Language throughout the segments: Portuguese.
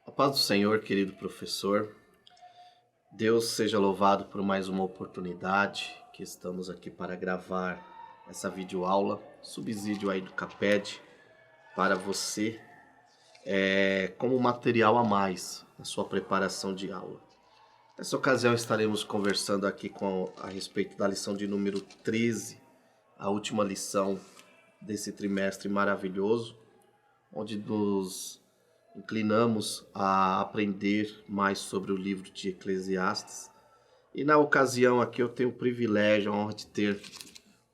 A paz do Senhor, querido professor. Deus seja louvado por mais uma oportunidade que estamos aqui para gravar essa videoaula, subsídio aí do CAPED, para você, como material a mais na sua preparação de aula. Nessa ocasião estaremos conversando aqui a respeito da lição de número 13, a última lição desse trimestre maravilhoso, onde nos inclinamos a aprender mais sobre o livro de Eclesiastes. E na ocasião aqui eu tenho o privilégio, a honra de ter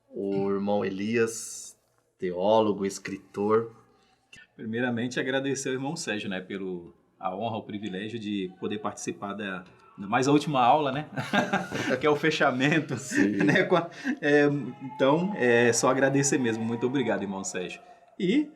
o irmão Elias, teólogo, escritor. Primeiramente agradecer ao irmão Sérgio, né, a honra, o privilégio de poder participar da mais a última aula, né, que é o fechamento. Né? Então, só agradecer mesmo. Muito obrigado, irmão Sérgio. E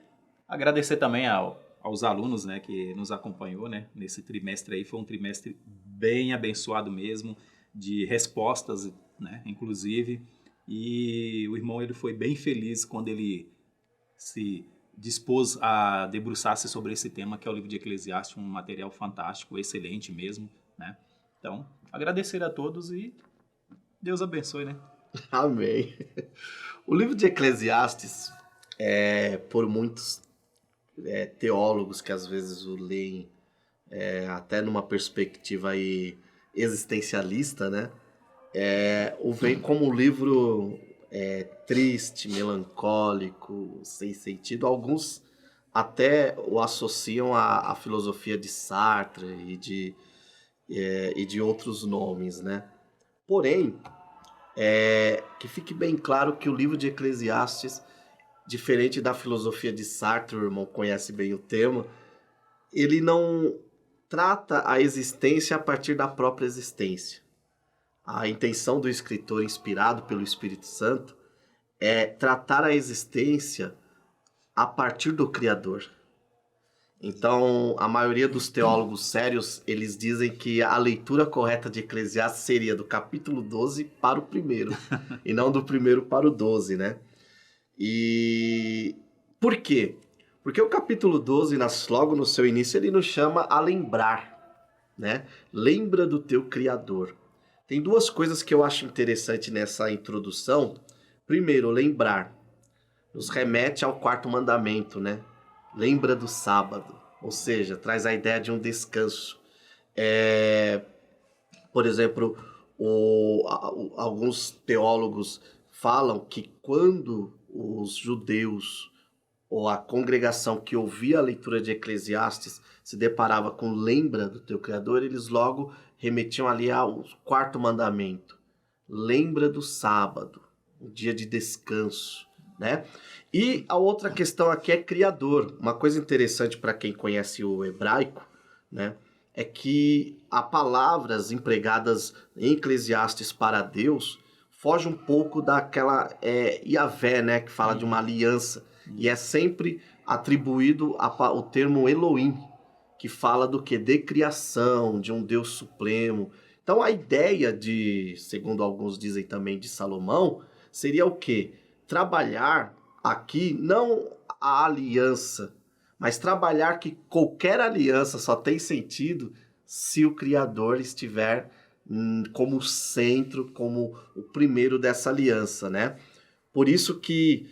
agradecer também aos alunos, né, que nos acompanhou, né, nesse trimestre aí. Foi um trimestre bem abençoado mesmo, de respostas, né, inclusive. E o irmão ele foi bem feliz quando ele se dispôs a debruçar-se sobre esse tema, que é o livro de Eclesiastes, um material fantástico, excelente mesmo, né? Então, agradecer a todos e Deus abençoe, né? Amém. O livro de Eclesiastes, por muitos teólogos que às vezes o leem até numa perspectiva aí existencialista, né? O vem como um livro triste, melancólico, sem sentido. Alguns até o associam à filosofia de Sartre e de outros nomes, né? Porém, que fique bem claro que o livro de Eclesiastes, diferente da filosofia de Sartre, o irmão conhece bem o tema, ele não trata a existência a partir da própria existência. A intenção do escritor, inspirado pelo Espírito Santo, é tratar a existência a partir do Criador. Então, a maioria dos teólogos sérios, eles dizem que a leitura correta de Eclesiastes seria do capítulo 12 para o primeiro, e não do primeiro para o 12, né? E por quê? Porque o capítulo 12, logo no seu início, ele nos chama a lembrar, né? Lembra do teu Criador. Tem duas coisas que eu acho interessante nessa introdução. Primeiro, lembrar. Nos remete ao quarto mandamento, né? Lembra do sábado. Ou seja, traz a ideia de um descanso. Por exemplo, alguns teólogos falam que quando os judeus ou a congregação que ouvia a leitura de Eclesiastes se deparava com lembra do teu Criador, eles logo remetiam ali ao quarto mandamento. Lembra do sábado, um dia de descanso, né? E a outra questão aqui é criador. Uma coisa interessante para quem conhece o hebraico, né, é que as palavras empregadas em Eclesiastes para Deus foge um pouco daquela Yahvé, né, que fala de uma aliança. E é sempre atribuído o termo Elohim, que fala do que? De criação, de um Deus supremo. Então a ideia segundo alguns dizem também, de Salomão, seria o quê? Trabalhar aqui não a aliança, mas trabalhar que qualquer aliança só tem sentido se o Criador estiver como centro, como o primeiro dessa aliança, né? Por isso que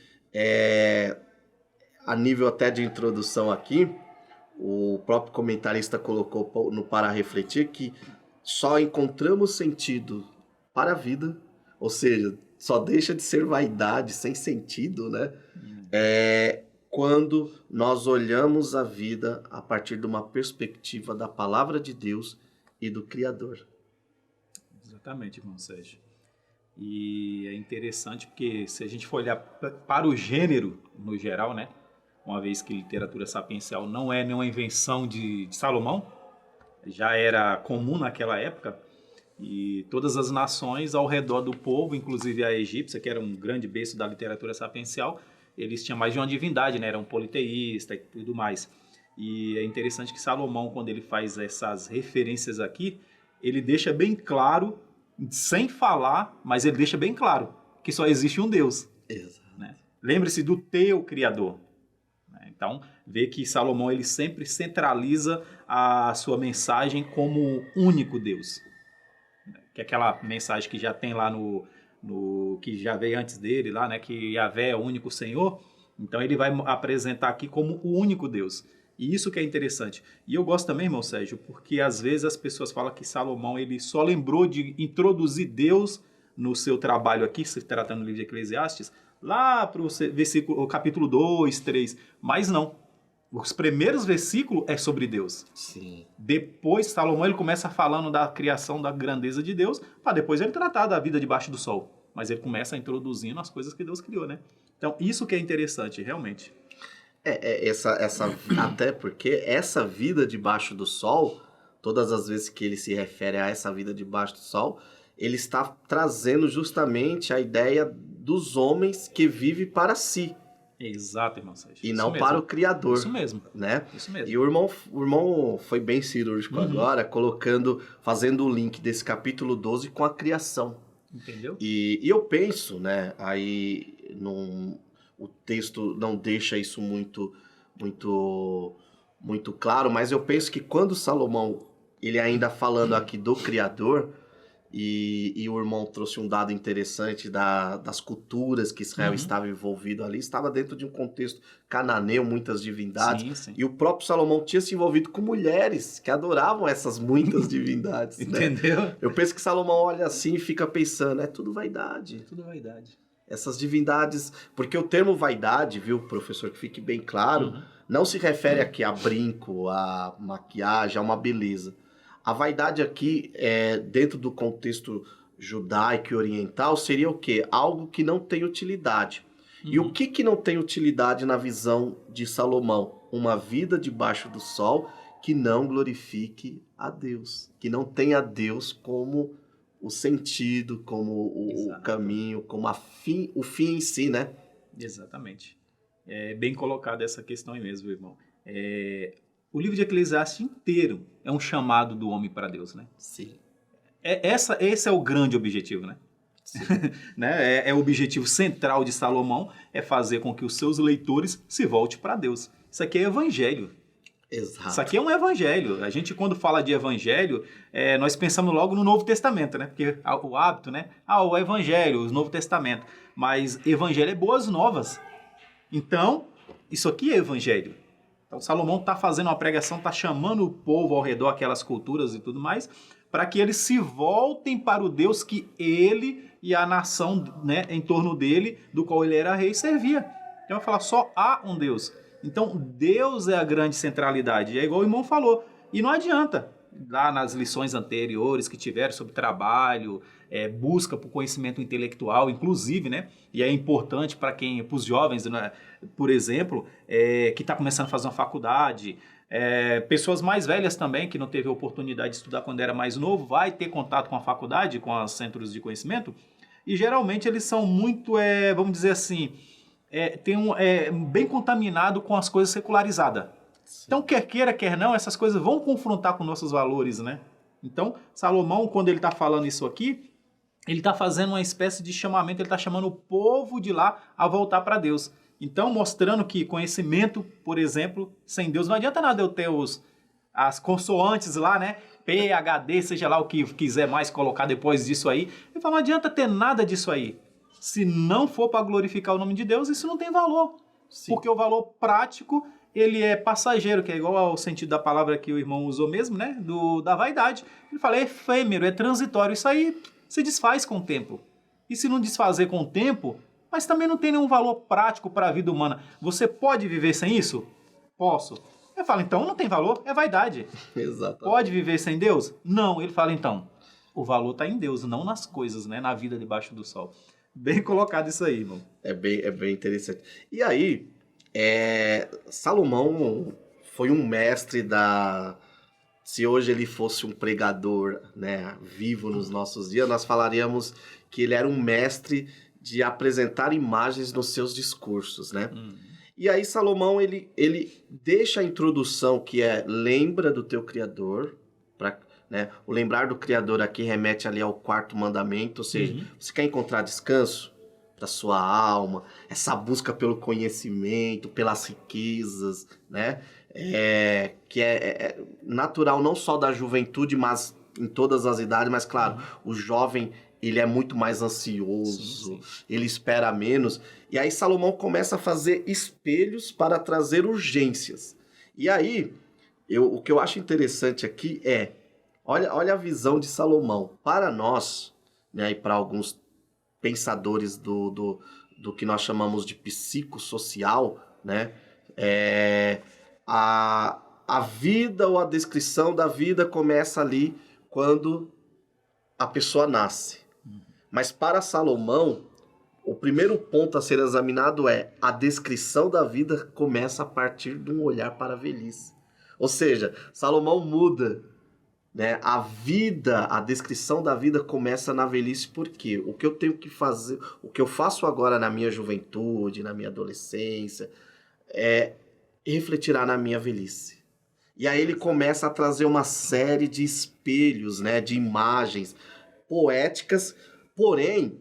a nível até de introdução aqui, o próprio comentarista colocou no Para Refletir que só encontramos sentido para a vida, ou seja, só deixa de ser vaidade, sem sentido, né? Quando nós olhamos a vida a partir de uma perspectiva da palavra de Deus e do Criador. Exatamente, irmão Sérgio. E é interessante porque se a gente for olhar para o gênero no geral, né? Uma vez que literatura sapiencial não é nenhuma invenção de Salomão, já era comum naquela época, e todas as nações ao redor do povo, inclusive a egípcia, que era um grande berço da literatura sapiencial, eles tinham mais de uma divindade, né? Eram politeístas e tudo mais. E é interessante que Salomão, quando ele faz essas referências aqui, ele deixa bem claro, sem falar, mas ele deixa bem claro que só existe um Deus. Exato. Né? Lembre-se do teu Criador. Então, vê que Salomão ele sempre centraliza a sua mensagem como único Deus. Que é aquela mensagem que já tem lá no que já veio antes dele, lá, né, que Yahvé é o único Senhor. Então, ele vai apresentar aqui como o único Deus. E isso que é interessante. E eu gosto também, irmão Sérgio, porque às vezes as pessoas falam que Salomão ele só lembrou de introduzir Deus no seu trabalho aqui, se tratando do livro de Eclesiastes, lá para o capítulo 2, 3. Mas não. Os primeiros versículos é sobre Deus. Sim. Depois, Salomão ele começa falando da criação, da grandeza de Deus, para depois ele tratar da vida debaixo do sol. Mas ele começa introduzindo as coisas que Deus criou, né? Então, isso que é interessante, realmente. Até porque essa vida debaixo do sol, todas as vezes que ele se refere a essa vida debaixo do sol, ele está trazendo justamente a ideia dos homens que vivem para si. Exato, irmão Sérgio. E não para o Criador. Isso mesmo. Né? Isso mesmo. E o irmão foi bem cirúrgico agora, fazendo o link desse capítulo 12 com a criação. Entendeu? E eu penso, né, o texto não deixa isso muito claro, mas eu penso que quando Salomão, ele ainda falando aqui do Criador, e o irmão trouxe um dado interessante das culturas que Israel estava envolvido ali, estava dentro de um contexto cananeu, muitas divindades, sim. E o próprio Salomão tinha se envolvido com mulheres que adoravam essas muitas divindades. Entendeu? Né? Eu penso que Salomão olha assim e fica pensando, é tudo vaidade. Tudo vaidade. Essas divindades, porque o termo vaidade, viu, professor, que fique bem claro, não se refere aqui a brinco, a maquiagem, a uma beleza. A vaidade aqui, dentro do contexto judaico e oriental, seria o quê? Algo que não tem utilidade. E o que não tem utilidade na visão de Salomão? Uma vida debaixo do sol que não glorifique a Deus, que não tenha Deus como o sentido, como o caminho, como o fim em si, né? Exatamente. É bem colocado essa questão aí mesmo, irmão. O livro de Eclesiastes inteiro é um chamado do homem para Deus, né? Sim. Esse é o grande objetivo, né? Né? O objetivo central de Salomão, é fazer com que os seus leitores se voltem para Deus. Isso aqui é evangelho. Exato. Isso aqui é um evangelho. A gente, quando fala de evangelho, nós pensamos logo no Novo Testamento, né? Porque o hábito, né? O evangelho, o Novo Testamento. Mas evangelho é boas novas. Então, isso aqui é evangelho. Então, Salomão está fazendo uma pregação, está chamando o povo ao redor, aquelas culturas e tudo mais, para que eles se voltem para o Deus que ele e a nação, né, em torno dele, do qual ele era rei, servia. Então, vai falar, só há um Deus. Então, Deus é a grande centralidade. É igual o irmão falou. E não adianta. Lá nas lições anteriores que tiveram sobre trabalho, busca por conhecimento intelectual, inclusive, né? E é importante para os jovens, né? Por exemplo, que está começando a fazer uma faculdade, pessoas mais velhas também, que não teve a oportunidade de estudar quando era mais novo, vai ter contato com a faculdade, com os centros de conhecimento, e geralmente eles são muito, vamos dizer assim, bem contaminado com as coisas secularizadas. Sim. Então, quer queira, quer não, essas coisas vão confrontar com nossos valores, né? Então, Salomão, quando ele está falando isso aqui, ele está fazendo uma espécie de chamamento, ele está chamando o povo de lá a voltar para Deus. Então, mostrando que conhecimento, por exemplo, sem Deus, não adianta nada eu ter as consoantes lá, né? PhD, seja lá o que quiser mais colocar depois disso aí. Ele fala, não adianta ter nada disso aí. Se não for para glorificar o nome de Deus, isso não tem valor. Sim. Porque o valor prático, ele é passageiro, que é igual ao sentido da palavra que o irmão usou mesmo, né? Da vaidade. Ele fala, é efêmero, é transitório. Isso aí se desfaz com o tempo. E se não desfazer com o tempo, mas também não tem nenhum valor prático para a vida humana. Você pode viver sem isso? Posso. Ele fala, então não tem valor, é vaidade. Exatamente. Pode viver sem Deus? Não. Ele fala, então, o valor está em Deus, não nas coisas, né? Na vida debaixo do sol. Bem colocado isso aí, irmão. É bem interessante. E aí, Salomão foi um mestre se hoje ele fosse um pregador, né, vivo nos nossos dias, nós falaríamos que ele era um mestre de apresentar imagens nos seus discursos, né? E aí Salomão, ele deixa a introdução que lembra do teu Criador, né? O lembrar do Criador aqui remete ali ao 4º mandamento, ou seja, você quer encontrar descanso? da sua alma, essa busca pelo conhecimento, pelas riquezas, né? Que é natural não só da juventude, mas em todas as idades, mas claro, o jovem ele é muito mais ansioso, ele espera menos, e aí Salomão começa a fazer espelhos para trazer urgências. E aí, o que eu acho interessante aqui olha a visão de Salomão. Para nós, né, e para alguns pensadores do que nós chamamos de psicossocial, né, a vida ou a descrição da vida começa ali quando a pessoa nasce. Mas para Salomão, o primeiro ponto a ser examinado a descrição da vida começa a partir de um olhar para a velhice. Ou seja, Salomão muda, né? A descrição da vida começa na velhice, porque o que eu tenho que fazer, o que eu faço agora na minha juventude, na minha adolescência, refletirá na minha velhice. E aí ele começa a trazer uma série de espelhos, né? De imagens poéticas, porém,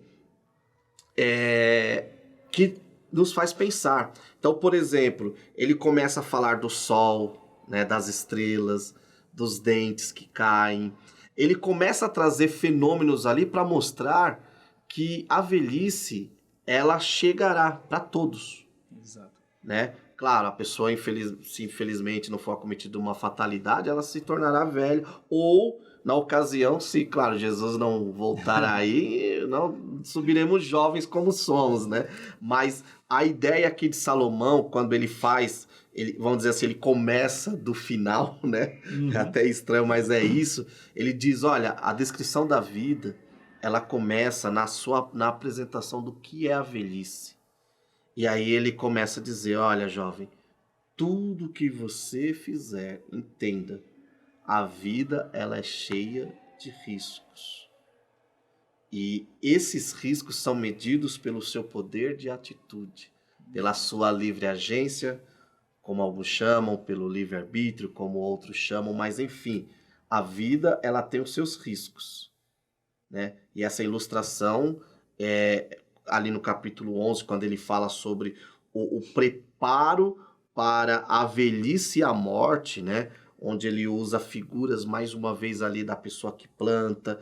que nos faz pensar. Então, por exemplo, ele começa a falar do sol, né, das estrelas, dos dentes que caem. Ele começa a trazer fenômenos ali para mostrar que a velhice, ela chegará para todos. Exato. Né? Claro, a pessoa, se infelizmente não for acometida uma fatalidade, ela se tornará velha, ou na ocasião, se, claro, Jesus não voltar aí, não subiremos jovens como somos, né? Mas a ideia aqui de Salomão, quando ele faz, vamos dizer assim, ele começa do final, né? É até estranho, mas é isso. Ele diz, olha, a descrição da vida, ela começa na apresentação do que é a velhice. E aí ele começa a dizer, olha, jovem, tudo que você fizer, entenda, a vida, ela é cheia de riscos. E esses riscos são medidos pelo seu poder de atitude, pela sua livre agência, como alguns chamam, pelo livre-arbítrio, como outros chamam, mas enfim, a vida, ela tem os seus riscos, né? E essa ilustração ali no capítulo 11, quando ele fala sobre o preparo para a velhice e a morte, né? Onde ele usa figuras, mais uma vez, ali da pessoa que planta,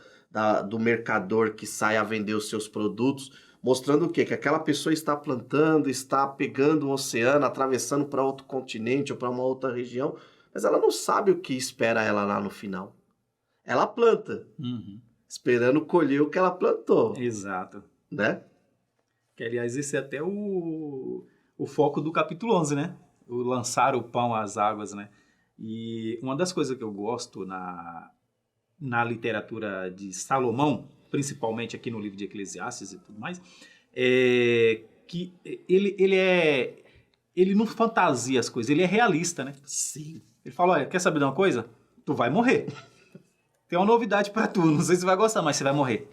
do mercador que sai a vender os seus produtos, mostrando o quê? Que aquela pessoa está plantando, está pegando o oceano, atravessando para outro continente ou para uma outra região, mas ela não sabe o que espera ela lá no final. Ela planta, esperando colher o que ela plantou. Exato. Né? Que, aliás, esse é até o foco do capítulo 11, né? O lançar o pão às águas, né? E uma das coisas que eu gosto na literatura de Salomão, principalmente aqui no livro de Eclesiastes e tudo mais, é que ele não fantasia as coisas, ele é realista, né? Sim. Ele fala, olha, quer saber de uma coisa? Tu vai morrer. Tem uma novidade pra tu, não sei se você vai gostar, mas você vai morrer.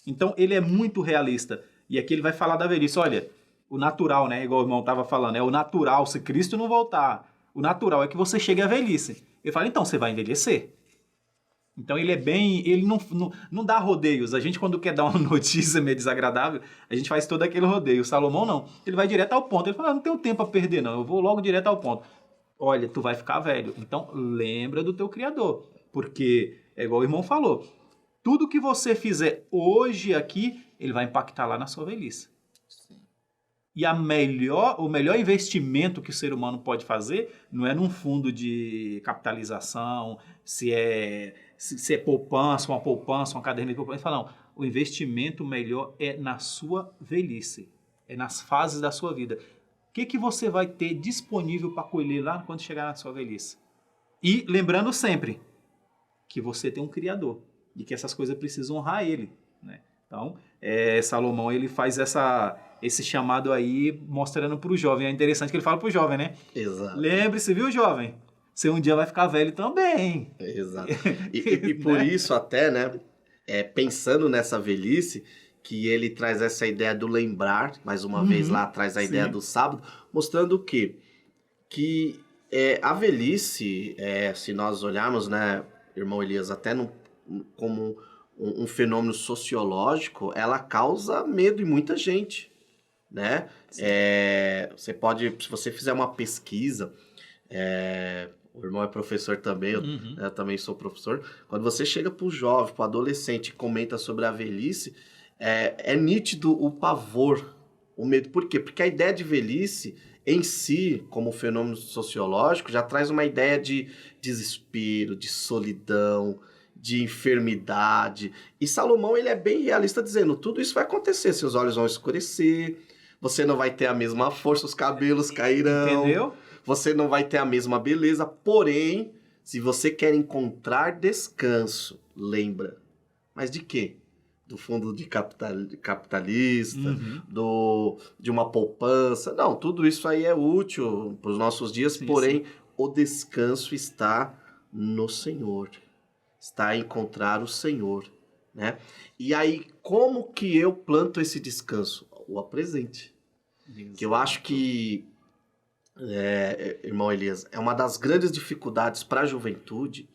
Então, ele é muito realista. E aqui ele vai falar da velhice, olha, o natural, né? Igual o irmão estava falando, é o natural, se Cristo não voltar. O natural é que você chegue à velhice. Ele fala, então, você vai envelhecer. Então, ele não dá rodeios. A gente, quando quer dar uma notícia meio desagradável, a gente faz todo aquele rodeio. O Salomão, não. Ele vai direto ao ponto. Ele fala, não tenho tempo a perder, não. Eu vou logo direto ao ponto. Olha, tu vai ficar velho. Então, lembra do teu Criador. Porque, é igual o irmão falou, tudo que você fizer hoje aqui, ele vai impactar lá na sua velhice. Sim. E o melhor investimento que o ser humano pode fazer não é num fundo de capitalização, se é poupança, uma caderneta de poupança. Ele fala, não, o investimento melhor é na sua velhice, é nas fases da sua vida. O que você vai ter disponível para colher lá quando chegar na sua velhice? E lembrando sempre que você tem um Criador e que essas coisas precisam honrar Ele, né? Então, Salomão, ele faz esse chamado aí, mostrando para o jovem. É interessante que ele fala para o jovem, né? Exato. Lembre-se, viu, jovem? Você um dia vai ficar velho também. Exato. E por né? Isso até, né, pensando nessa velhice, que ele traz essa ideia do lembrar, mais uma vez lá traz a ideia do sábado, mostrando o quê? Que a velhice, se nós olharmos, né, irmão Elias, até como um fenômeno sociológico, ela causa medo em muita gente. né? Você pode, se você fizer uma pesquisa, o irmão é professor também, eu também sou professor. Quando você chega para o jovem, para o adolescente e comenta sobre a velhice, é nítido o pavor, o medo. Por quê? Porque a ideia de velhice em si, como fenômeno sociológico, já traz uma ideia de desespero, de solidão, de enfermidade. E Salomão, ele é bem realista dizendo, tudo isso vai acontecer, seus olhos vão escurecer, você não vai ter a mesma força, os cabelos cairão. Entendeu? Você não vai ter a mesma beleza, porém, se você quer encontrar descanso, lembra. Mas de quê? Do fundo de capitalista, de uma poupança. Não, tudo isso aí é útil para os nossos dias, porém, o descanso está no Senhor. Está em encontrar o Senhor, né? E aí, como que eu planto esse descanso? O apresente. Que eu acho que, irmão Elias, é uma das grandes dificuldades para a juventude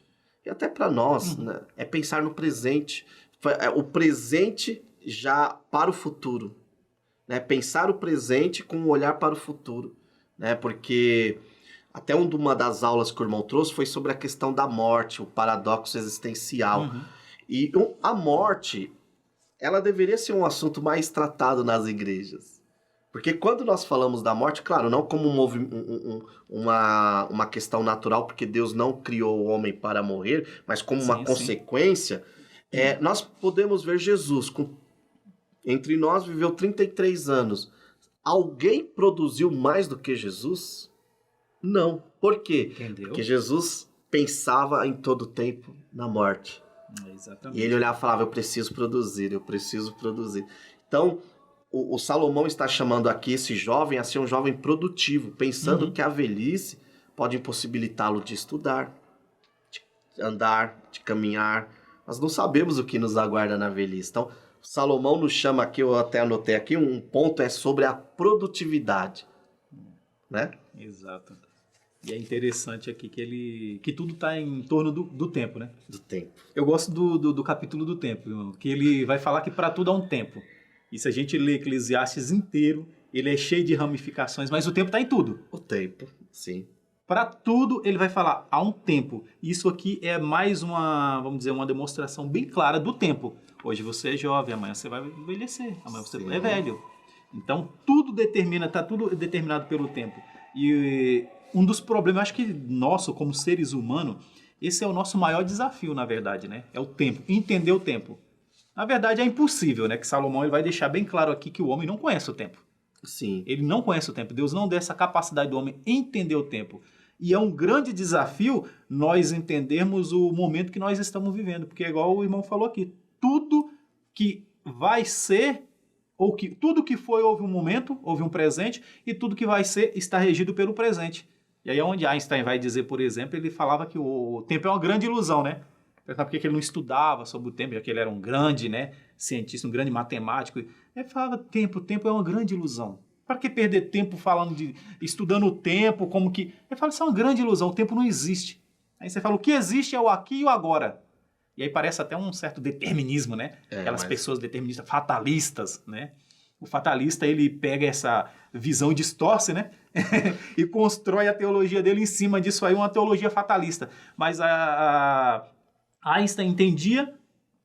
e até para nós, né? É pensar no presente. O presente já para o futuro, né? Pensar o presente com um olhar para o futuro, né? Porque até uma das aulas que o irmão trouxe foi sobre a questão da morte, o paradoxo existencial. E a morte, ela deveria ser um assunto mais tratado nas igrejas. Porque quando nós falamos da morte, claro, não como uma questão natural, porque Deus não criou o homem para morrer, mas como uma consequência, nós podemos ver Jesus, entre nós viveu 33 anos. Alguém produziu mais do que Jesus? Não. Por quê? Entendeu? Porque Jesus pensava em todo tempo na morte. Exatamente. E ele olhava e falava, eu preciso produzir. Então, o Salomão está chamando aqui esse jovem a ser um jovem produtivo, pensando que a velhice pode impossibilitá-lo de estudar, de andar, de caminhar. Nós não sabemos o que nos aguarda na velhice. Então, Salomão nos chama aqui, eu até anotei aqui, um ponto é sobre a produtividade, né? Exato. E é interessante aqui que tudo está em torno do tempo, né? Do tempo. Eu gosto do capítulo do tempo, irmão, que ele vai falar que para tudo há um tempo. E se a gente lê Eclesiastes inteiro, ele é cheio de ramificações, mas o tempo está em tudo. O tempo, sim. Para tudo ele vai falar há um tempo. Isso aqui é mais uma, vamos dizer, uma demonstração bem clara do tempo. Hoje você é jovem, amanhã você vai envelhecer, amanhã você é velho. Então está tudo determinado pelo tempo. E um dos problemas, acho que nosso como seres humanos, esse é o nosso maior desafio, na verdade, né? É o tempo, entender o tempo. Na verdade é impossível, né? Que Salomão ele vai deixar bem claro aqui que o homem não conhece o tempo. Sim. Ele não conhece o tempo. Deus não deu essa capacidade do homem entender o tempo. E é um grande desafio nós entendermos o momento que nós estamos vivendo. Porque é igual o irmão falou aqui. Tudo que vai ser, tudo que foi, houve um momento, houve um presente, e tudo que vai ser está regido pelo presente. E aí é onde Einstein vai dizer, por exemplo, ele falava que o tempo é uma grande ilusão, né? Porque ele não estudava sobre o tempo, já que ele era um grande, né, cientista, um grande matemático. Ele falava, o tempo é uma grande ilusão. Para que perder tempo estudando o tempo, como que... Ele fala, isso é uma grande ilusão, o tempo não existe. Aí você fala, o que existe é o aqui e o agora. E aí parece até um certo determinismo, né? Aquelas pessoas deterministas, fatalistas, né? O fatalista, ele pega essa visão e distorce, né? E constrói a teologia dele em cima disso aí, uma teologia fatalista. Mas Einstein entendia,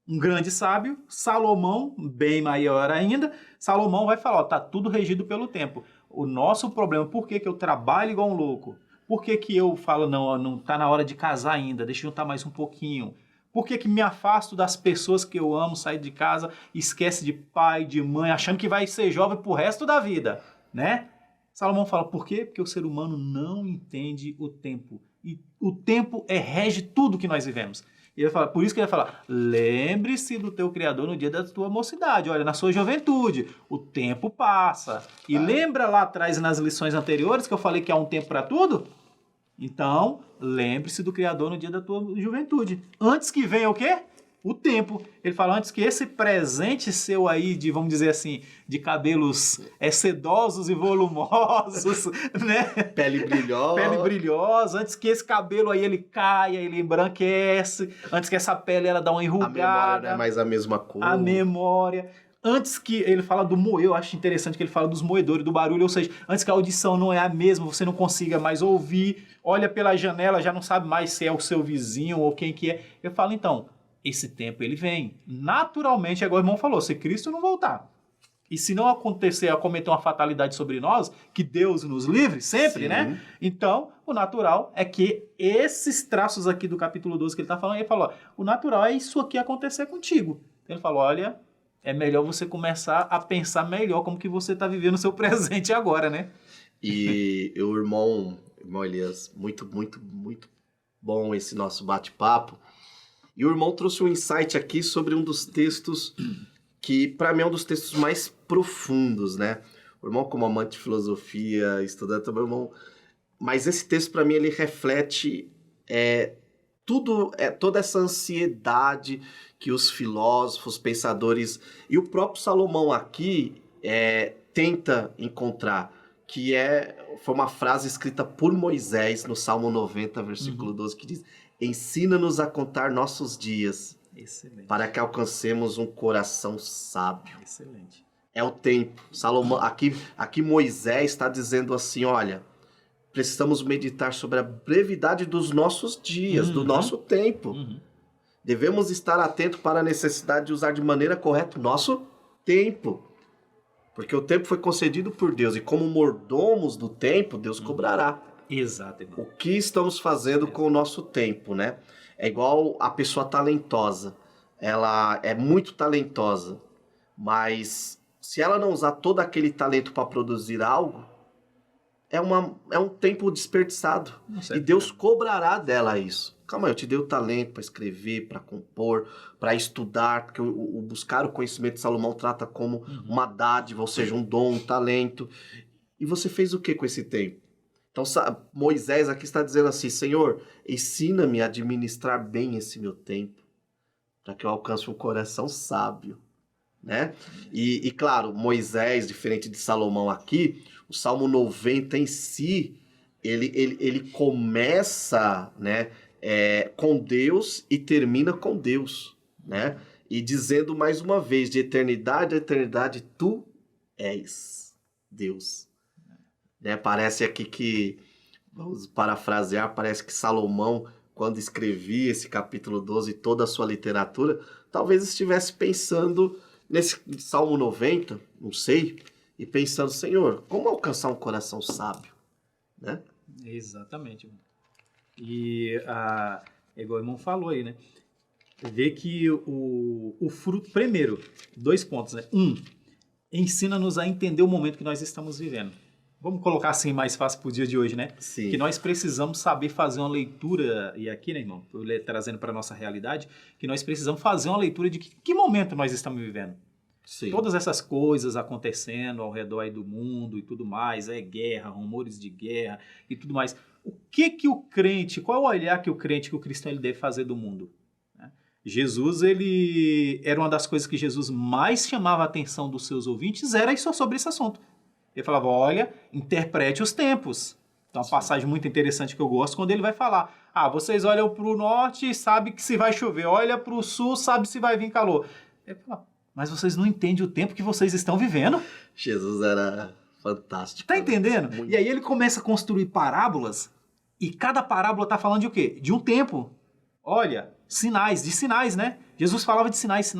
um grande sábio, Salomão, bem maior ainda, Salomão vai falar, tá tudo regido pelo tempo. O nosso problema, por que eu trabalho igual um louco? Por que eu falo, não tá na hora de casar ainda, deixa eu juntar mais um pouquinho? Por que me afasto das pessoas que eu amo, sair de casa, esquece de pai, de mãe, achando que vai ser jovem pro resto da vida, né? Salomão fala, por quê? Porque o ser humano não entende o tempo. E o tempo rege tudo que nós vivemos. E ele fala, por isso que ele vai falar, lembre-se do teu Criador no dia da tua mocidade, olha, na sua juventude, o tempo passa. E lembra lá atrás, nas lições anteriores, que eu falei que há um tempo para tudo? Então, lembre-se do Criador no dia da tua juventude. Antes que venha o quê? O tempo. Ele fala, antes que esse presente seu aí, vamos dizer assim, de cabelos sedosos e volumosos, né? Pele brilhosa. Antes que esse cabelo aí ele caia, ele embranquece, antes que essa pele ela dá uma enrugada. A memória não é mais a mesma cor. A memória. Antes que ele fala do moer, eu acho interessante que ele fala dos moedores, do barulho, ou seja, antes que a audição não é a mesma, você não consiga mais ouvir, olha pela janela, já não sabe mais se é o seu vizinho ou quem que é. Eu falo, então, esse tempo ele vem. Naturalmente, igual o irmão falou, se Cristo não voltar, e se não acontecer, a cometer uma fatalidade sobre nós, que Deus nos livre sempre, Sim. né? Então, o natural é que esses traços aqui do capítulo 12 que ele está falando, ele falou, ó, o natural é isso aqui acontecer contigo. Ele falou, olha, é melhor você começar a pensar melhor como que você está vivendo o seu presente agora, né? E o irmão Elias, muito bom esse nosso bate-papo. E o irmão trouxe um insight aqui sobre um dos textos que, para mim, é um dos textos mais profundos, né? O irmão, como amante de filosofia, estudante também, irmão. Mas esse texto, para mim, ele reflete toda essa ansiedade que os filósofos, pensadores e o próprio Salomão aqui tenta encontrar, que foi uma frase escrita por Moisés no Salmo 90, versículo 12, que diz: ensina-nos a contar nossos dias, excelente, para que alcancemos um coração sábio. Excelente. É o tempo. Salomão, aqui Moisés está dizendo assim, olha, precisamos meditar sobre a brevidade dos nossos dias, do nosso tempo. Devemos estar atentos para a necessidade de usar de maneira correta o nosso tempo. Porque o tempo foi concedido por Deus. E como mordomos do tempo, Deus cobrará. Exato. O que estamos fazendo com o nosso tempo, né? É igual a pessoa talentosa. Ela é muito talentosa. Mas se ela não usar todo aquele talento para produzir algo, é um tempo desperdiçado. E Deus cobrará dela isso. Calma aí, eu te dei o talento para escrever, para compor, para estudar, porque o buscar o conhecimento de Salomão trata como uma dádiva, ou seja, um dom, um talento. E você fez o que com esse tempo? Então, Moisés aqui está dizendo assim, Senhor, ensina-me a administrar bem esse meu tempo, para que eu alcance um coração sábio. Né? E claro, Moisés, diferente de Salomão aqui, o Salmo 90 em si, ele começa, né, com Deus e termina com Deus, né? E dizendo mais uma vez, de eternidade a eternidade, tu és Deus. Né? Parece aqui que, vamos parafrasear, parece que Salomão, quando escrevia esse capítulo 12 e toda a sua literatura, talvez estivesse pensando nesse Salmo 90, não sei, e pensando, Senhor, como alcançar um coração sábio? Né? Exatamente. E igual o irmão falou aí, né? Vê que o fruto, primeiro, 2 pontos, né? Ensina-nos a entender o momento que nós estamos vivendo. Vamos colocar assim mais fácil para o dia de hoje, né? Sim. Que nós precisamos saber fazer uma leitura, e aqui, né, irmão, trazendo para a nossa realidade, que nós precisamos fazer uma leitura de que momento nós estamos vivendo. Sim. Todas essas coisas acontecendo ao redor aí do mundo e tudo mais, guerra, rumores de guerra e tudo mais. O que o crente, qual é o olhar que o crente, que o cristão, ele deve fazer do mundo? Jesus, ele era uma das coisas que Jesus mais chamava a atenção dos seus ouvintes, era isso, sobre esse assunto. Ele falava, olha, interprete os tempos. Então, uma passagem muito interessante que eu gosto, quando ele vai falar, vocês olham para o norte e sabem que se vai chover, olha para o sul, sabe se vai vir calor. Ele fala, mas vocês não entendem o tempo que vocês estão vivendo? Jesus era fantástico. Tá entendendo? Muito. E aí ele começa a construir parábolas, e cada parábola tá falando de o quê? De um tempo. Olha, sinais, né? Jesus falava de sinais.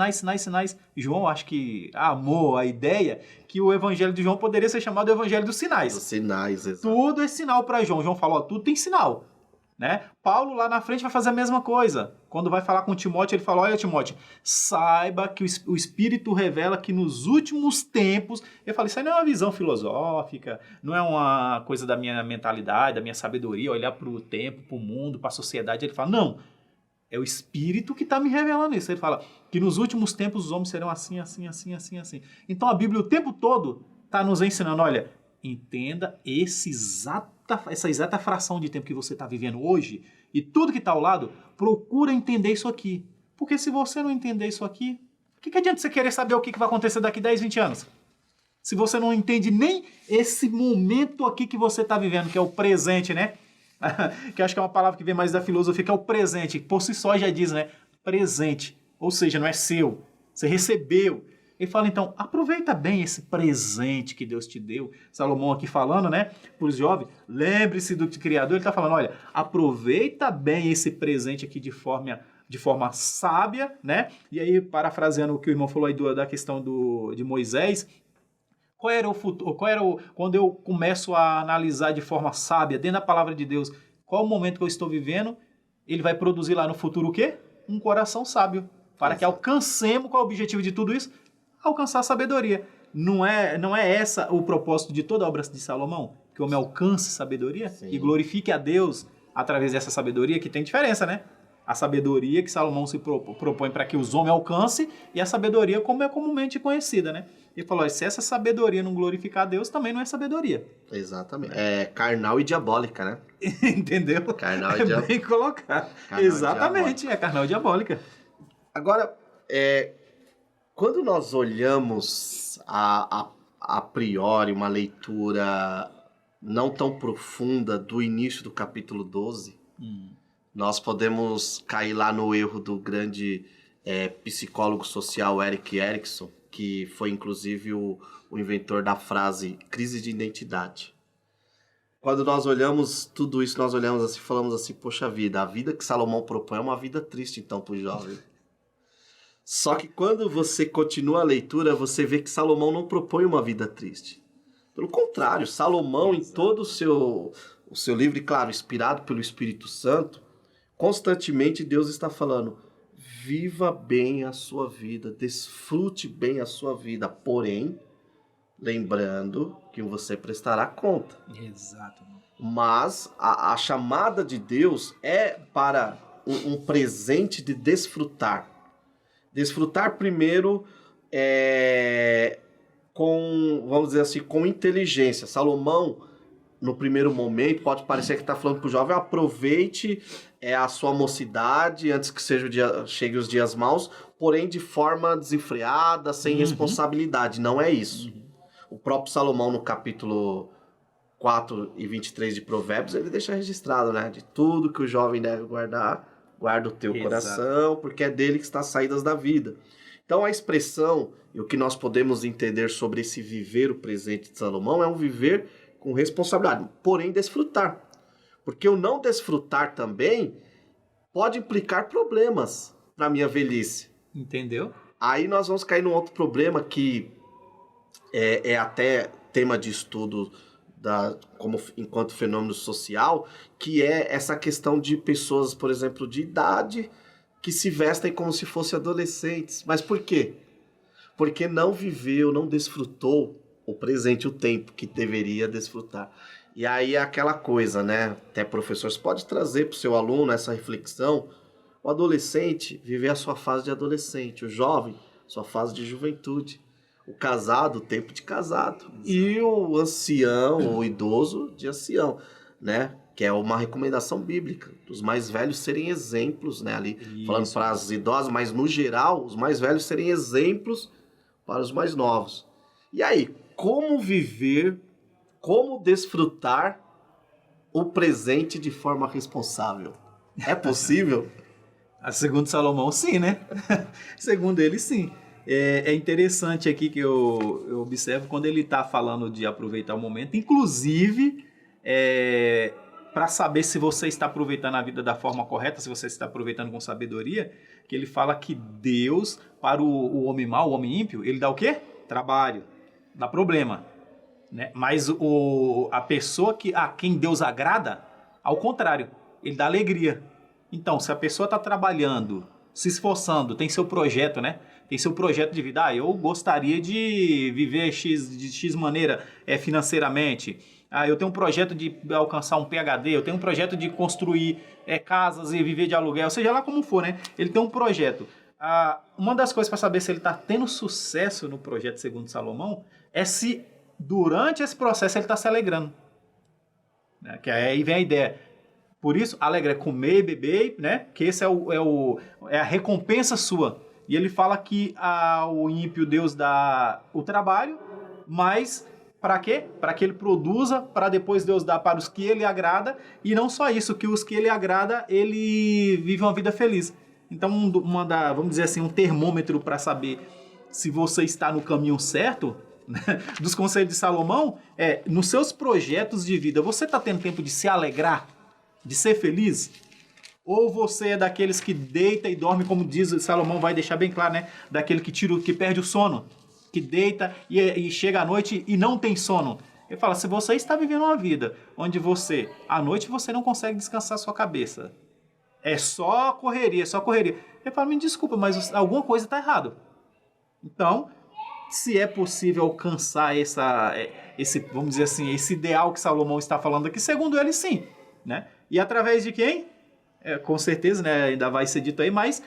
João, acho que amou a ideia que o evangelho de João poderia ser chamado o evangelho dos sinais. Os sinais, exato. Tudo é sinal para João. João falou, tudo tem sinal. Né? Paulo lá na frente vai fazer a mesma coisa. Quando vai falar com Timóteo, ele fala, olha Timóteo, saiba que o Espírito revela que nos últimos tempos... Eu falo, isso aí não é uma visão filosófica, não é uma coisa da minha mentalidade, da minha sabedoria, olhar para o tempo, para o mundo, para a sociedade. Ele fala, não, é o Espírito que está me revelando isso. Ele fala que nos últimos tempos os homens serão assim. Então a Bíblia o tempo todo está nos ensinando, olha, entenda essa exata fração de tempo que você está vivendo hoje e tudo que está ao lado, procura entender isso aqui. Porque se você não entender isso aqui, o que adianta você querer saber o que vai acontecer daqui 10, 20 anos? Se você não entende nem esse momento aqui que você está vivendo, que é o presente, né? Que eu acho que é uma palavra que vem mais da filosofia, que é o presente. Por si só já diz, né? Presente. Ou seja, não é seu. Você recebeu. Ele fala, então, aproveita bem esse presente que Deus te deu. Salomão aqui falando, né, para os jovens, lembre-se do Criador. Ele está falando, olha, aproveita bem esse presente aqui de forma sábia, né? E aí, parafraseando o que o irmão falou aí da questão de Moisés, qual era o futuro, quando eu começo a analisar de forma sábia, dentro da palavra de Deus, qual o momento que eu estou vivendo, ele vai produzir lá no futuro o quê? Um coração sábio. Para que alcancemos, qual é o objetivo de tudo isso? Alcançar a sabedoria. Não é essa o propósito de toda a obra de Salomão? Que o homem alcance sabedoria. Sim. E glorifique a Deus através dessa sabedoria, que tem diferença, né? A sabedoria que Salomão se propõe para que os homens alcancem e a sabedoria como é comumente conhecida, né? Ele falou, se essa sabedoria não glorificar a Deus, também não é sabedoria. Exatamente. É carnal e diabólica, né? Entendeu? Carnal e diabólica. Bem colocado. Exatamente, é carnal e diabólica. Agora, quando nós olhamos a priori uma leitura não tão profunda do início do capítulo 12, nós podemos cair lá no erro do grande psicólogo social Erik Erikson, que foi inclusive o inventor da frase crise de identidade. Quando nós olhamos tudo isso, nós olhamos assim, falamos assim, poxa vida, a vida que Salomão propõe é uma vida triste então para o jovem. Só que quando você continua a leitura, você vê que Salomão não propõe uma vida triste. Pelo contrário, Salomão, em todo o seu livro, e claro, inspirado pelo Espírito Santo, constantemente Deus está falando, viva bem a sua vida, desfrute bem a sua vida, porém, lembrando que você prestará conta. Exato. Mas a chamada de Deus é para um presente de desfrutar. Desfrutar primeiro com, vamos dizer assim, com inteligência. Salomão, no primeiro momento, pode parecer que está falando para o jovem, aproveite a sua mocidade antes que chegue os dias maus, porém de forma desenfreada, sem responsabilidade. Não é isso. O próprio Salomão, no capítulo 4 e 23 de Provérbios, ele deixa registrado, né? De tudo que o jovem deve guardar, guarda o teu coração, porque é dele que está as saídas da vida. Então a expressão e o que nós podemos entender sobre esse viver o presente de Salomão é um viver com responsabilidade, porém desfrutar. Porque o não desfrutar também pode implicar problemas para a minha velhice. Entendeu? Aí nós vamos cair num outro problema que é até tema de estudo enquanto fenômeno social, que é essa questão de pessoas, por exemplo, de idade, que se vestem como se fossem adolescentes. Mas por quê? Porque não viveu, não desfrutou o presente, o tempo que deveria desfrutar. E aí é aquela coisa, né? Até professor, você pode trazer para o seu aluno essa reflexão. O adolescente vive a sua fase de adolescente, o jovem, sua fase de juventude. O casado, o tempo de casado. E o ancião, o idoso, de ancião, né? Que é uma recomendação bíblica. Os mais velhos serem exemplos, né? Ali, isso. Falando para as idosas, mas no geral, os mais velhos serem exemplos para os mais novos. E aí, como viver, como desfrutar o presente de forma responsável? É possível? Segundo Salomão, sim, né? Segundo ele, sim. É interessante aqui que eu observo quando ele está falando de aproveitar o momento, inclusive para saber se você está aproveitando a vida da forma correta, se você está aproveitando com sabedoria, que ele fala que Deus, para o homem mau, o homem ímpio, ele dá o quê? Trabalho, dá problema. Né? Mas a pessoa a quem Deus agrada, ao contrário, ele dá alegria. Então, se a pessoa está trabalhando, se esforçando, tem seu projeto, né? Tem seu projeto de vida. Eu gostaria de viver de X maneira financeiramente. Eu tenho um projeto de alcançar um PhD. Eu tenho um projeto de construir casas e viver de aluguel. Seja lá como for, né? Ele tem um projeto. Uma das coisas para saber se ele está tendo sucesso no projeto segundo Salomão é se durante esse processo ele está se alegrando. Né? Que aí vem a ideia. Por isso, alegre é comer e beber, né? Que esse é a recompensa sua. E ele fala que o ímpio Deus dá o trabalho, mas para quê? Para que ele produza, para depois Deus dar para os que ele agrada. E não só isso, que os que ele agrada, ele vive uma vida feliz. Então, vamos dizer assim, um termômetro para saber se você está no caminho certo, né, dos conselhos de Salomão, nos seus projetos de vida, você está tendo tempo de se alegrar, de ser feliz? Ou você é daqueles que deita e dorme, como diz Salomão, vai deixar bem claro, né? Daquele que perde o sono, que deita e chega à noite e não tem sono. Ele fala, se você está vivendo uma vida onde à noite você não consegue descansar sua cabeça, é só correria, só correria. Ele fala, me desculpa, mas alguma coisa está errada. Então, se é possível alcançar esse, vamos dizer assim, esse ideal que Salomão está falando aqui, segundo ele, sim, né? E através de quem? Com certeza, né? Ainda vai ser dito aí, mas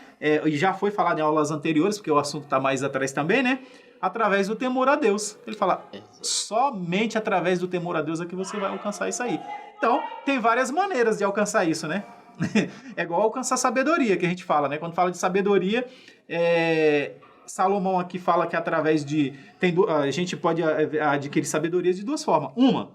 já foi falado em aulas anteriores, porque o assunto está mais atrás também, né? Através do temor a Deus. Ele fala, somente através do temor a Deus é que você vai alcançar isso aí. Então, tem várias maneiras de alcançar isso, né? É igual alcançar sabedoria, que a gente fala, né? Quando fala de sabedoria, Salomão aqui fala que através de... a gente pode adquirir sabedoria de duas formas. Uma,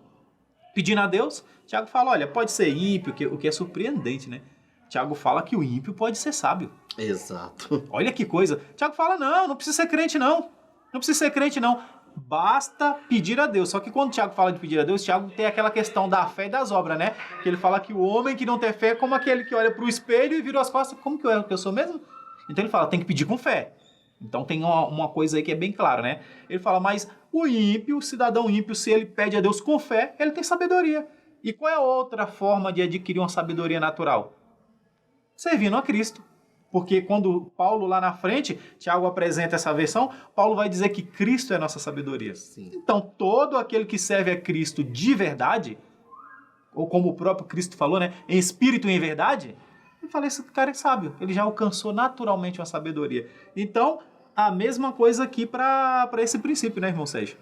pedindo a Deus. Tiago fala, olha, pode ser ímpio, o que é surpreendente, né? Tiago fala que o ímpio pode ser sábio. Exato. Olha que coisa. Tiago fala, não precisa ser crente, não. Não precisa ser crente, não. Basta pedir a Deus. Só que quando o Tiago fala de pedir a Deus, Tiago tem aquela questão da fé e das obras, né? Que ele fala que o homem que não tem fé é como aquele que olha para o espelho e vira as costas. Como que eu sou mesmo? Então ele fala, tem que pedir com fé. Então tem uma coisa aí que é bem clara, né? Ele fala, mas o ímpio, o cidadão ímpio, se ele pede a Deus com fé, ele tem sabedoria. E qual é a outra forma de adquirir uma sabedoria natural? Servindo a Cristo. Porque quando Paulo lá na frente, Tiago apresenta essa versão, Paulo vai dizer que Cristo é a nossa sabedoria. Sim. Então, todo aquele que serve a Cristo de verdade, ou como o próprio Cristo falou, né, em espírito e em verdade, ele fala, esse cara é sábio, ele já alcançou naturalmente uma sabedoria. Então, a mesma coisa aqui para esse princípio, né, irmão Sérgio?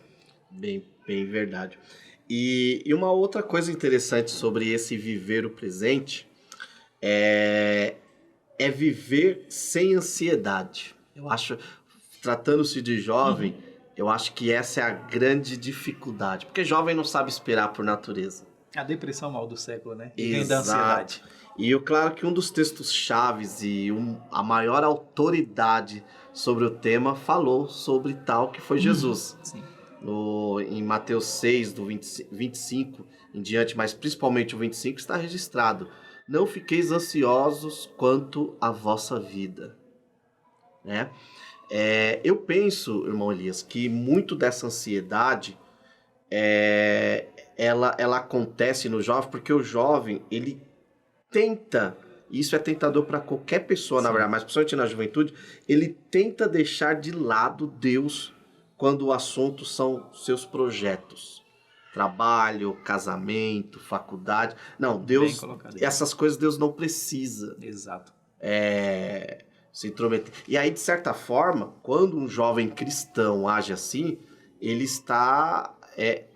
Bem verdade. E uma outra coisa interessante sobre esse viver o presente é viver sem ansiedade. Eu acho, tratando-se de jovem, eu acho que essa é a grande dificuldade. Porque jovem não sabe esperar por natureza. A depressão mal do século, né? E vem da ansiedade. E claro que um dos textos chaves e a maior autoridade sobre o tema falou sobre tal que foi Jesus. Sim. Em Mateus 6, do 25 em diante, mas principalmente o 25, está registrado: não fiqueis ansiosos quanto à vossa vida. Né? Eu penso, irmão Elias, que muito dessa ansiedade ela acontece no jovem, porque o jovem, ele tenta, isso é tentador para qualquer pessoa, na verdade, mas principalmente na juventude, ele tenta deixar de lado Deus quando o assunto são seus projetos. Trabalho, casamento, faculdade. Não, Deus, essas coisas Deus não precisa. Exato. Se intrometer. E aí, de certa forma, quando um jovem cristão age assim, ele está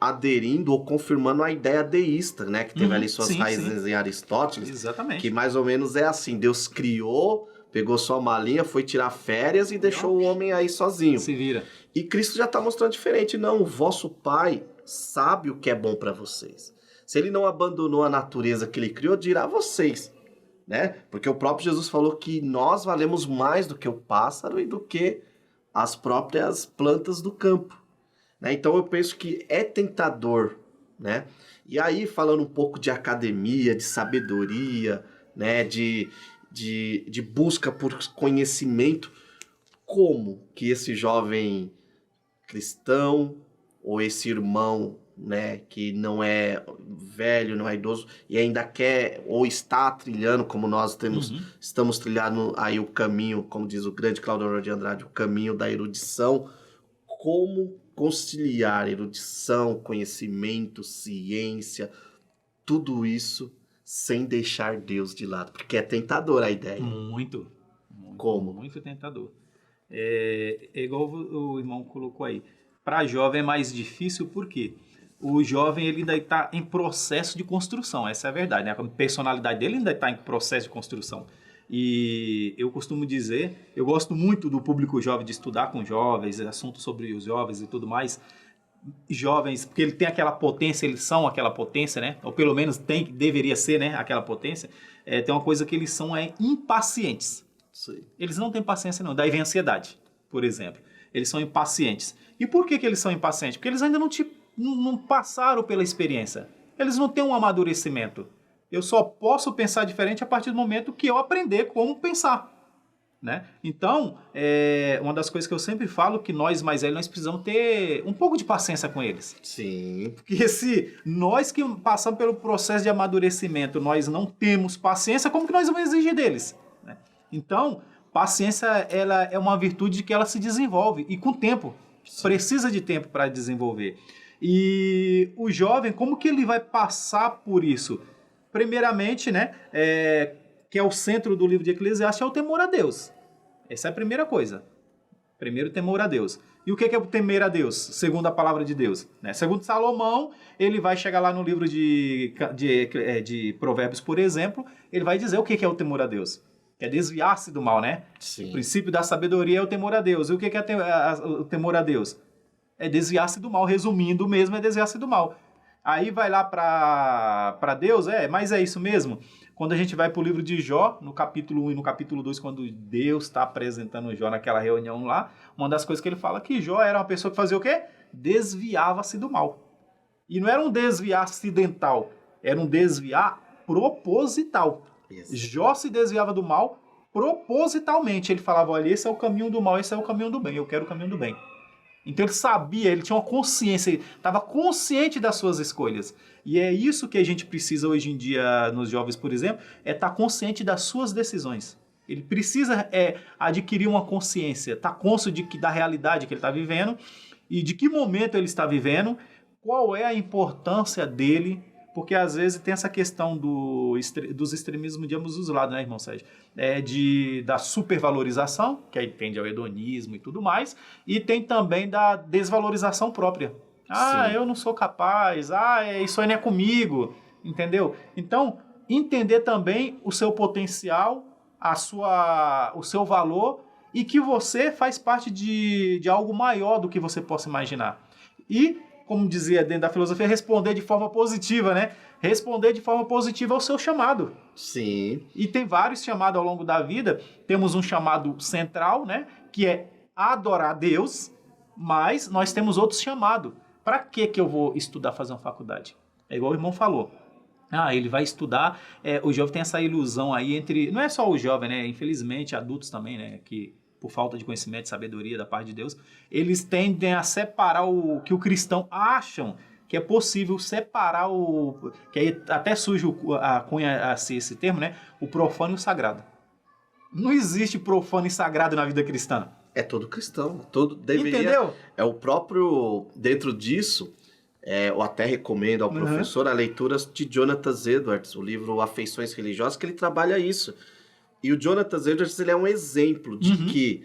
aderindo ou confirmando a ideia deísta, né? Que teve ali suas raízes em Aristóteles. Exatamente. Que mais ou menos é assim: Deus criou, pegou sua malinha, foi tirar férias e deixou o homem aí sozinho. Se vira. E Cristo já está mostrando diferente. Não, o vosso Pai sabe o que é bom para vocês. Se ele não abandonou a natureza que ele criou, dirá a vocês, né? Porque o próprio Jesus falou que nós valemos mais do que o pássaro e do que as próprias plantas do campo, né? Então eu penso que é tentador, né? E aí, falando um pouco de academia, de sabedoria, né? De busca por conhecimento, como que esse jovem cristão ou esse irmão, né, que não é velho, não é idoso e ainda quer ou está trilhando, como nós estamos trilhando aí o caminho, como diz o grande Claudio de Andrade, o caminho da erudição. Como conciliar erudição, conhecimento, ciência, tudo isso sem deixar Deus de lado? Porque é tentador a ideia. Muito. Como? Muito tentador. É igual o irmão colocou aí. Para jovem é mais difícil porque o jovem ele ainda está em processo de construção, essa é a verdade, né? A personalidade dele ainda está em processo de construção. E eu costumo dizer, eu gosto muito do público jovem, de estudar com jovens, assuntos sobre os jovens e tudo mais. Jovens, porque ele tem aquela potência, eles são aquela potência, né? Ou pelo menos deveria ser, né? Aquela potência. Tem uma coisa que eles são impacientes. Sim. Eles não têm paciência não, daí vem a ansiedade, por exemplo. Eles são impacientes. E por que eles são impacientes? Porque eles ainda não passaram pela experiência. Eles não têm um amadurecimento. Eu só posso pensar diferente a partir do momento que eu aprender como pensar. Né? Então, uma das coisas que eu sempre falo que nós mais velhos, nós precisamos ter um pouco de paciência com eles. Sim. Porque se nós que passamos pelo processo de amadurecimento, nós não temos paciência, como que nós vamos exigir deles? Né? Então, paciência ela é uma virtude que ela se desenvolve e com tempo. Sim. Precisa de tempo para desenvolver. E o jovem, como que ele vai passar por isso? Primeiramente, né, que é o centro do livro de Eclesiastes, é o temor a Deus. Essa é a primeira coisa. Primeiro, temor a Deus. E o que é o temer a Deus, segundo a palavra de Deus? Né? Segundo Salomão, ele vai chegar lá no livro de Provérbios, por exemplo, ele vai dizer o que é o temor a Deus. Que é desviar-se do mal, né? Sim. O princípio da sabedoria é o temor a Deus. E o que é o temor a Deus? É desviar-se do mal. Resumindo mesmo, é desviar-se do mal. Aí vai lá para Deus, mas é isso mesmo? Quando a gente vai para o livro de Jó, no capítulo 1 e no capítulo 2, quando Deus está apresentando Jó naquela reunião lá, uma das coisas que ele fala é que Jó era uma pessoa que fazia o quê? Desviava-se do mal. E não era um desviar acidental, era um desviar proposital. Isso. Jó se desviava do mal propositalmente. Ele falava, olha, esse é o caminho do mal, esse é o caminho do bem, eu quero o caminho do bem. Então ele sabia, ele tinha uma consciência, ele estava consciente das suas escolhas. E é isso que a gente precisa hoje em dia nos jovens, por exemplo, é estar consciente das suas decisões. Ele precisa adquirir uma consciência, estar consciente da realidade que ele está vivendo e de que momento ele está vivendo, qual é a importância dele, porque às vezes tem essa questão dos extremismos de ambos os lados, né, irmão Sérgio? Da supervalorização, que aí tende ao hedonismo e tudo mais, e tem também da desvalorização própria. Sim. Eu não sou capaz, isso aí não é comigo, entendeu? Então, entender também o seu potencial, o seu valor, e que você faz parte de algo maior do que você possa imaginar. E, como dizia dentro da filosofia, responder de forma positiva, né? Responder de forma positiva ao seu chamado. Sim. E tem vários chamados ao longo da vida. Temos um chamado central, né? Que é adorar a Deus, mas nós temos outros chamados. Para que eu vou estudar, fazer uma faculdade? É igual o irmão falou. Ele vai estudar. O jovem tem essa ilusão aí entre... Não é só o jovem, né? Infelizmente, adultos também, né? Que por falta de conhecimento e sabedoria da parte de Deus, eles tendem a separar o que o cristão acham que é possível separar que aí até surge esse termo, né? O profano e o sagrado. Não existe profano e sagrado na vida cristã. É todo cristão. Todo deveria. Entendeu? É o próprio... Dentro disso, eu até recomendo ao professor a leitura de Jonathan Edwards, o livro Afeições Religiosas, que ele trabalha isso. E o Jonathan Edwards, ele é um exemplo de que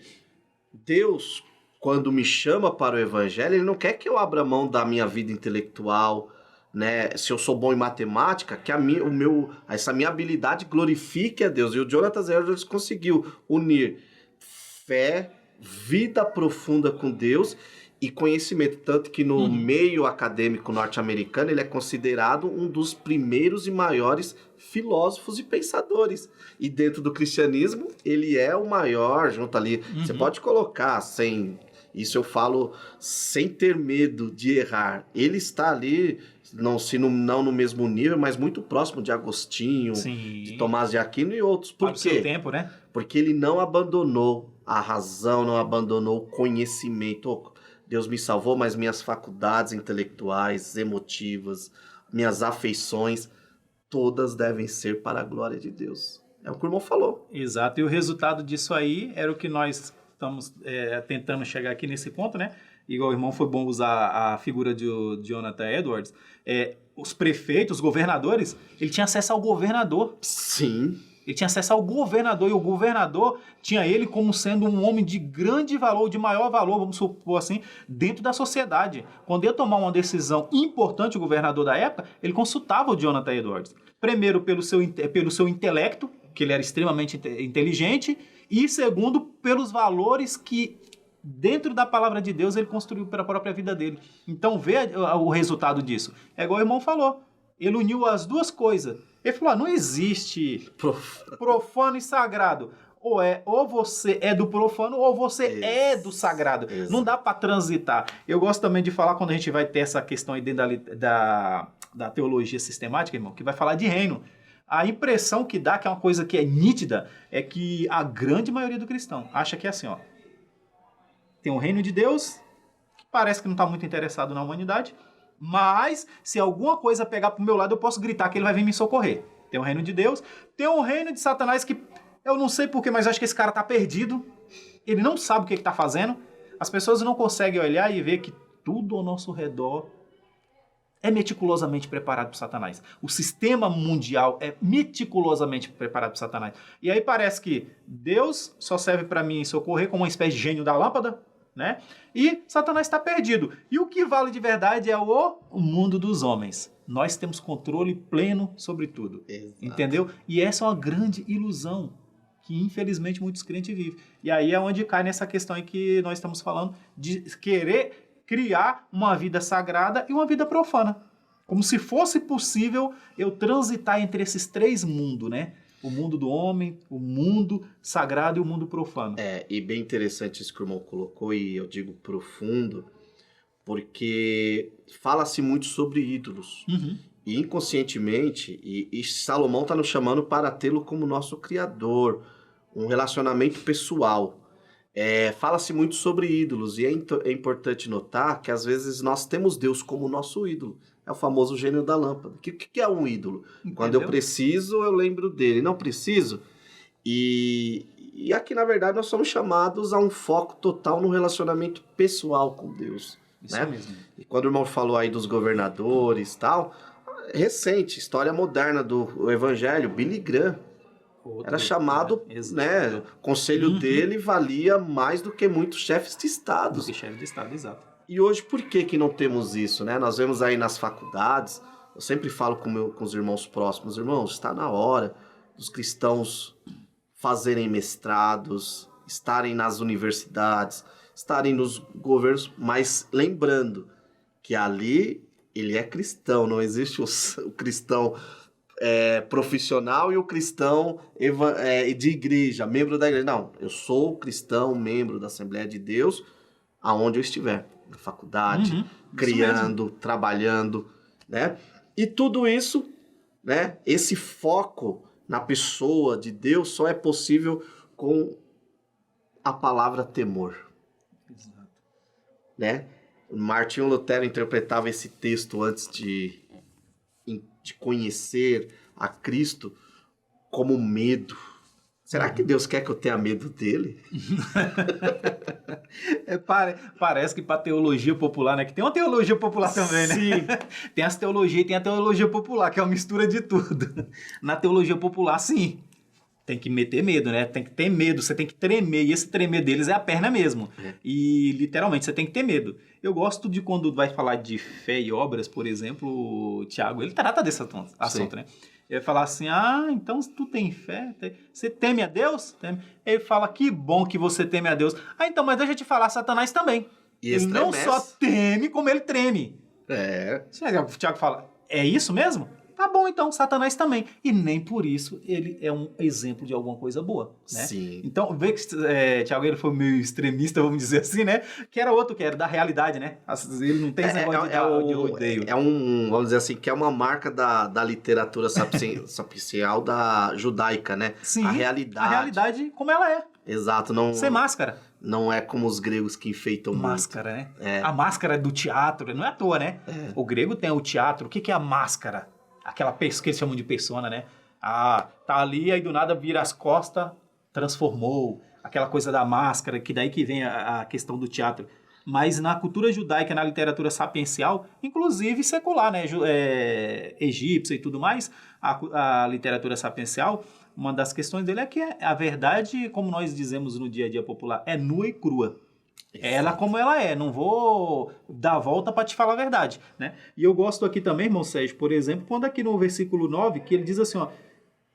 Deus, quando me chama para o evangelho, ele não quer que eu abra mão da minha vida intelectual, né? Se eu sou bom em matemática, que essa minha habilidade glorifique a Deus. E o Jonathan Edwards conseguiu unir fé, vida profunda com Deus e conhecimento, tanto que no meio acadêmico norte-americano ele é considerado um dos primeiros e maiores filósofos e pensadores. E dentro do cristianismo ele é o maior, junto ali. Você pode colocar isso eu falo sem ter medo de errar. Ele está ali, não no mesmo nível, mas muito próximo de Agostinho, de Tomás de Aquino e outros. Por quê? Seu tempo, né? Porque ele não abandonou a razão, não abandonou o conhecimento. Deus me salvou, mas minhas faculdades intelectuais, emotivas, minhas afeições, todas devem ser para a glória de Deus. É o que o irmão falou. Exato. E o resultado disso aí era o que nós estamos tentando chegar aqui nesse ponto, né? Igual o irmão, foi bom usar a figura de Jonathan Edwards. Os prefeitos, os governadores, ele tinha acesso ao governador. Sim. Ele tinha acesso ao governador, e o governador tinha ele como sendo um homem de grande valor, de maior valor, vamos supor assim, dentro da sociedade. Quando ia tomar uma decisão importante, o governador da época, ele consultava o Jonathan Edwards. Primeiro, pelo seu intelecto, que ele era extremamente inteligente, e segundo, pelos valores que, dentro da palavra de Deus, ele construiu para a própria vida dele. Então, vê o resultado disso. É igual o irmão falou. Ele uniu as duas coisas. Ele falou, não existe profano e sagrado. ou você é do profano ou você é do sagrado. Exato. Não dá para transitar. Eu gosto também de falar, quando a gente vai ter essa questão aí dentro da teologia sistemática, irmão, que vai falar de reino. A impressão que dá, que é uma coisa que é nítida, é que a grande maioria do cristão acha que é assim, ó. Tem o reino de Deus, que parece que não está muito interessado na humanidade, mas se alguma coisa pegar pro meu lado, eu posso gritar que ele vai vir me socorrer. Tem o reino de Deus, tem o reino de Satanás, que eu não sei porquê, mas acho que esse cara tá perdido, ele não sabe o que tá fazendo, as pessoas não conseguem olhar e ver que tudo ao nosso redor é meticulosamente preparado para Satanás. O sistema mundial é meticulosamente preparado para Satanás. E aí parece que Deus só serve para mim socorrer como uma espécie de gênio da lâmpada, né? E Satanás está perdido. E o que vale de verdade é o mundo dos homens. Nós temos controle pleno sobre tudo. Exato. Entendeu? E essa é uma grande ilusão que infelizmente muitos crentes vivem. E aí é onde cai nessa questão aí que nós estamos falando de querer criar uma vida sagrada e uma vida profana. Como se fosse possível eu transitar entre esses três mundos, né? O mundo do homem, o mundo sagrado e o mundo profano. E bem interessante isso que o irmão colocou, e eu digo profundo, porque fala-se muito sobre ídolos. Uhum. E inconscientemente, e Salomão está nos chamando para tê-lo como nosso criador, um relacionamento pessoal. Fala-se muito sobre ídolos, e é importante notar que às vezes nós temos Deus como nosso ídolo. É o famoso gênio da lâmpada. O que é um ídolo? Entendeu? Quando eu preciso, eu lembro dele. Não preciso. E aqui, na verdade, nós somos chamados a um foco total no relacionamento pessoal com Deus. Isso né? mesmo. E quando o irmão falou aí dos governadores e tal, recente, história moderna do Evangelho, Billy Graham. Era chamado, né? O conselho dele valia mais do que muitos chefes de Estado. Do que chefe de Estado, exato. E hoje, por que não temos isso, né? Nós vemos aí nas faculdades, eu sempre falo com os irmãos próximos, irmãos, está na hora dos cristãos fazerem mestrados, estarem nas universidades, estarem nos governos, mas lembrando que ali ele é cristão, não existe o cristão profissional e o cristão de igreja, membro da igreja. Não, eu sou cristão, membro da Assembleia de Deus, aonde eu estiver, na faculdade, criando, trabalhando, né? E tudo isso, né? Esse foco na pessoa de Deus só é possível com a palavra temor. Exato. Né? Martinho Lutero interpretava esse texto antes de conhecer a Cristo como medo. Será que Deus quer que eu tenha medo dele? Parece que para teologia popular, né? Que tem uma teologia popular também, né? Sim. Tem as teologias e tem a teologia popular, que é uma mistura de tudo. Na teologia popular, sim. Tem que meter medo, né? Tem que ter medo, você tem que tremer. E esse tremer deles é a perna mesmo. E, literalmente, você tem que ter medo. Eu gosto de quando vai falar de fé e obras, por exemplo, o Tiago, ele trata desse assunto, né? Ele vai falar assim, então tu tem fé? Você teme a Deus? Teme. Ele fala, que bom que você teme a Deus. Então, mas deixa eu te falar, Satanás também. E ele não só teme, como ele treme. O Tiago fala, é isso mesmo? Tá bom, então, Satanás também. E nem por isso ele é um exemplo de alguma coisa boa, né? Sim. Então, vê que Tiago, ele foi meio extremista, vamos dizer assim, né? Que era outro, que era da realidade, né? Ele não tem esse negócio de rodeio. Vamos dizer assim, que é uma marca da literatura sapiencial da judaica, né? Sim, a realidade. A realidade como ela é. Exato. Não, sem máscara. Não é como os gregos que enfeitam máscara, muito. né? A máscara do teatro, não é à toa, né? O grego tem o teatro. O que é a máscara? Aquela que eles chamam de persona, né? Tá ali, aí do nada vira as costas, transformou. Aquela coisa da máscara, que daí que vem a questão do teatro. Mas na cultura judaica, na literatura sapiencial, inclusive secular, né? Egípcia e tudo mais, a literatura sapiencial, uma das questões dele é que a verdade, como nós dizemos no dia a dia popular, é nua e crua. Ela como ela é, não vou dar a volta para te falar a verdade, né? E eu gosto aqui também, irmão Sérgio, por exemplo, quando aqui no versículo 9, que ele diz assim, ó,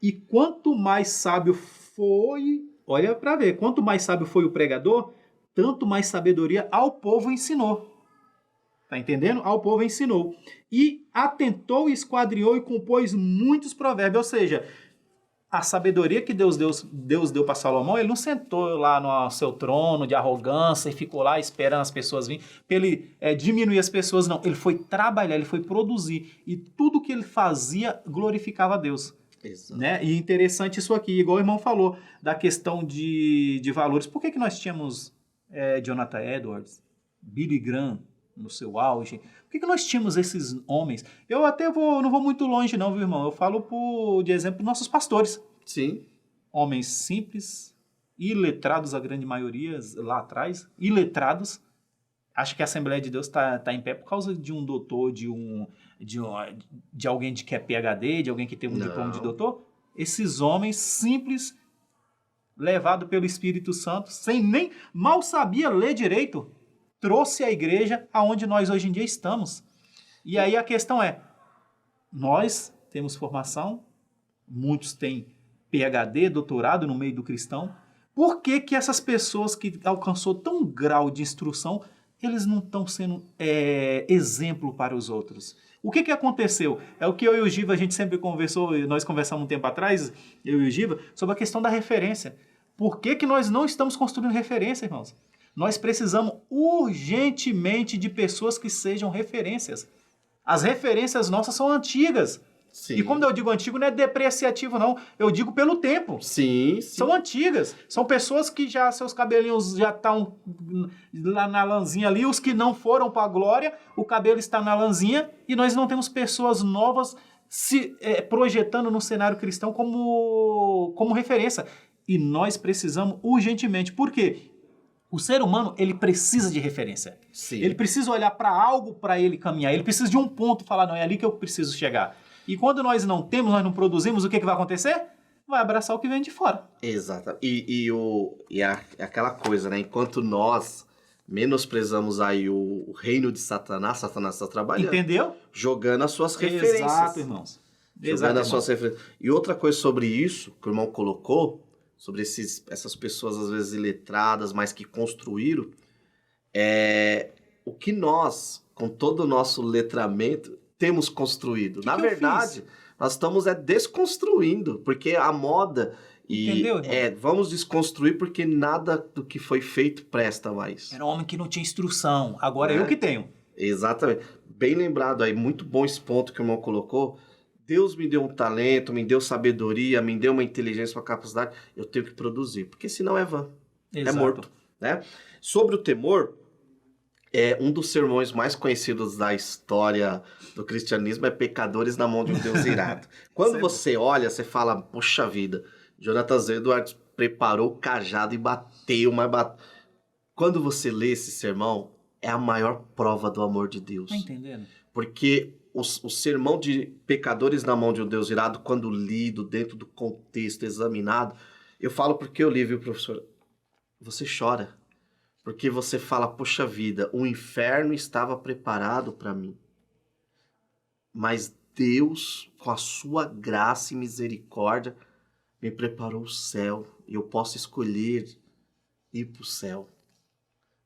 e quanto mais sábio foi, olha para ver, quanto mais sábio foi o pregador, tanto mais sabedoria ao povo ensinou. Tá entendendo? Ao povo ensinou. E atentou, esquadrinhou e compôs muitos provérbios, ou seja, a sabedoria que Deus deu para Salomão, ele não sentou lá no seu trono de arrogância e ficou lá esperando as pessoas virem, para ele diminuir as pessoas, não. Ele foi trabalhar, ele foi produzir. E tudo que ele fazia glorificava a Deus. Exato. Né? E interessante isso aqui, igual o irmão falou, da questão de valores. Por que nós tínhamos Jonathan Edwards, Billy Graham no seu auge? Por que nós tínhamos esses homens? Eu até não vou muito longe não, viu, irmão? Eu falo de exemplo nossos pastores. Sim. Homens simples, iletrados, a grande maioria lá atrás, iletrados. Acho que a Assembleia de Deus está em pé por causa de um doutor, de alguém que é PhD, de alguém que tem um diploma de doutor. Esses homens simples, levados pelo Espírito Santo, sem nem mal sabia ler direito, trouxe a igreja aonde nós hoje em dia estamos. E aí a questão é, nós temos formação, muitos têm PhD, doutorado no meio do cristão, por que essas pessoas que alcançou tão grau de instrução, eles não estão sendo exemplo para os outros? O que aconteceu? É o que eu e o Giva, a gente sempre conversou, nós conversamos um tempo atrás, eu e o Giva, sobre a questão da referência. Por que nós não estamos construindo referência, irmãos? Nós precisamos urgentemente de pessoas que sejam referências. As referências nossas são antigas. Sim. E quando eu digo antigo, não é depreciativo, não. Eu digo pelo tempo. Sim. São antigas. São pessoas que já, seus cabelinhos já estão lá na lãzinha ali. Os que não foram para a glória, o cabelo está na lãzinha. E nós não temos pessoas novas se projetando no cenário cristão como referência. E nós precisamos urgentemente. Por quê? O ser humano, ele precisa de referência. Sim. Ele precisa olhar para algo para ele caminhar. Ele precisa de um ponto e falar, não, é ali que eu preciso chegar. E quando nós não temos, nós não produzimos, o que vai acontecer? Vai abraçar o que vem de fora. Exato. E aquela coisa, né? Enquanto nós menosprezamos aí o reino de Satanás está trabalhando. Entendeu? Jogando as suas referências. Exato, irmãos. Jogando as suas referências. E outra coisa sobre isso, que o irmão colocou, sobre essas pessoas às vezes iletradas, mas que construíram, o que nós, com todo o nosso letramento, temos construído. Na verdade, nós estamos desconstruindo, porque a moda Entendeu, vamos desconstruir porque nada do que foi feito presta mais. Era um homem que não tinha instrução, agora eu que tenho. Exatamente. Bem lembrado aí, muito bom esse ponto que o irmão colocou. Deus me deu um talento, me deu sabedoria, me deu uma inteligência, uma capacidade, eu tenho que produzir, porque senão é vã, Exato. É morto, né? Sobre o temor, um dos sermões mais conhecidos da história do cristianismo é Pecadores na Mão de um Deus Irado. Quando você olha, você fala, poxa vida, Jonathan Edwards preparou o cajado e bateu, mas bateu. Quando você lê esse sermão, é a maior prova do amor de Deus. Tá entendendo? Porque o sermão de Pecadores na Mão de um Deus Irado, quando lido, dentro do contexto, examinado, eu falo porque eu li, viu, professor? Você chora. Porque você fala, poxa vida, o inferno estava preparado para mim. Mas Deus, com a sua graça e misericórdia, me preparou o céu. E eu posso escolher ir para o céu.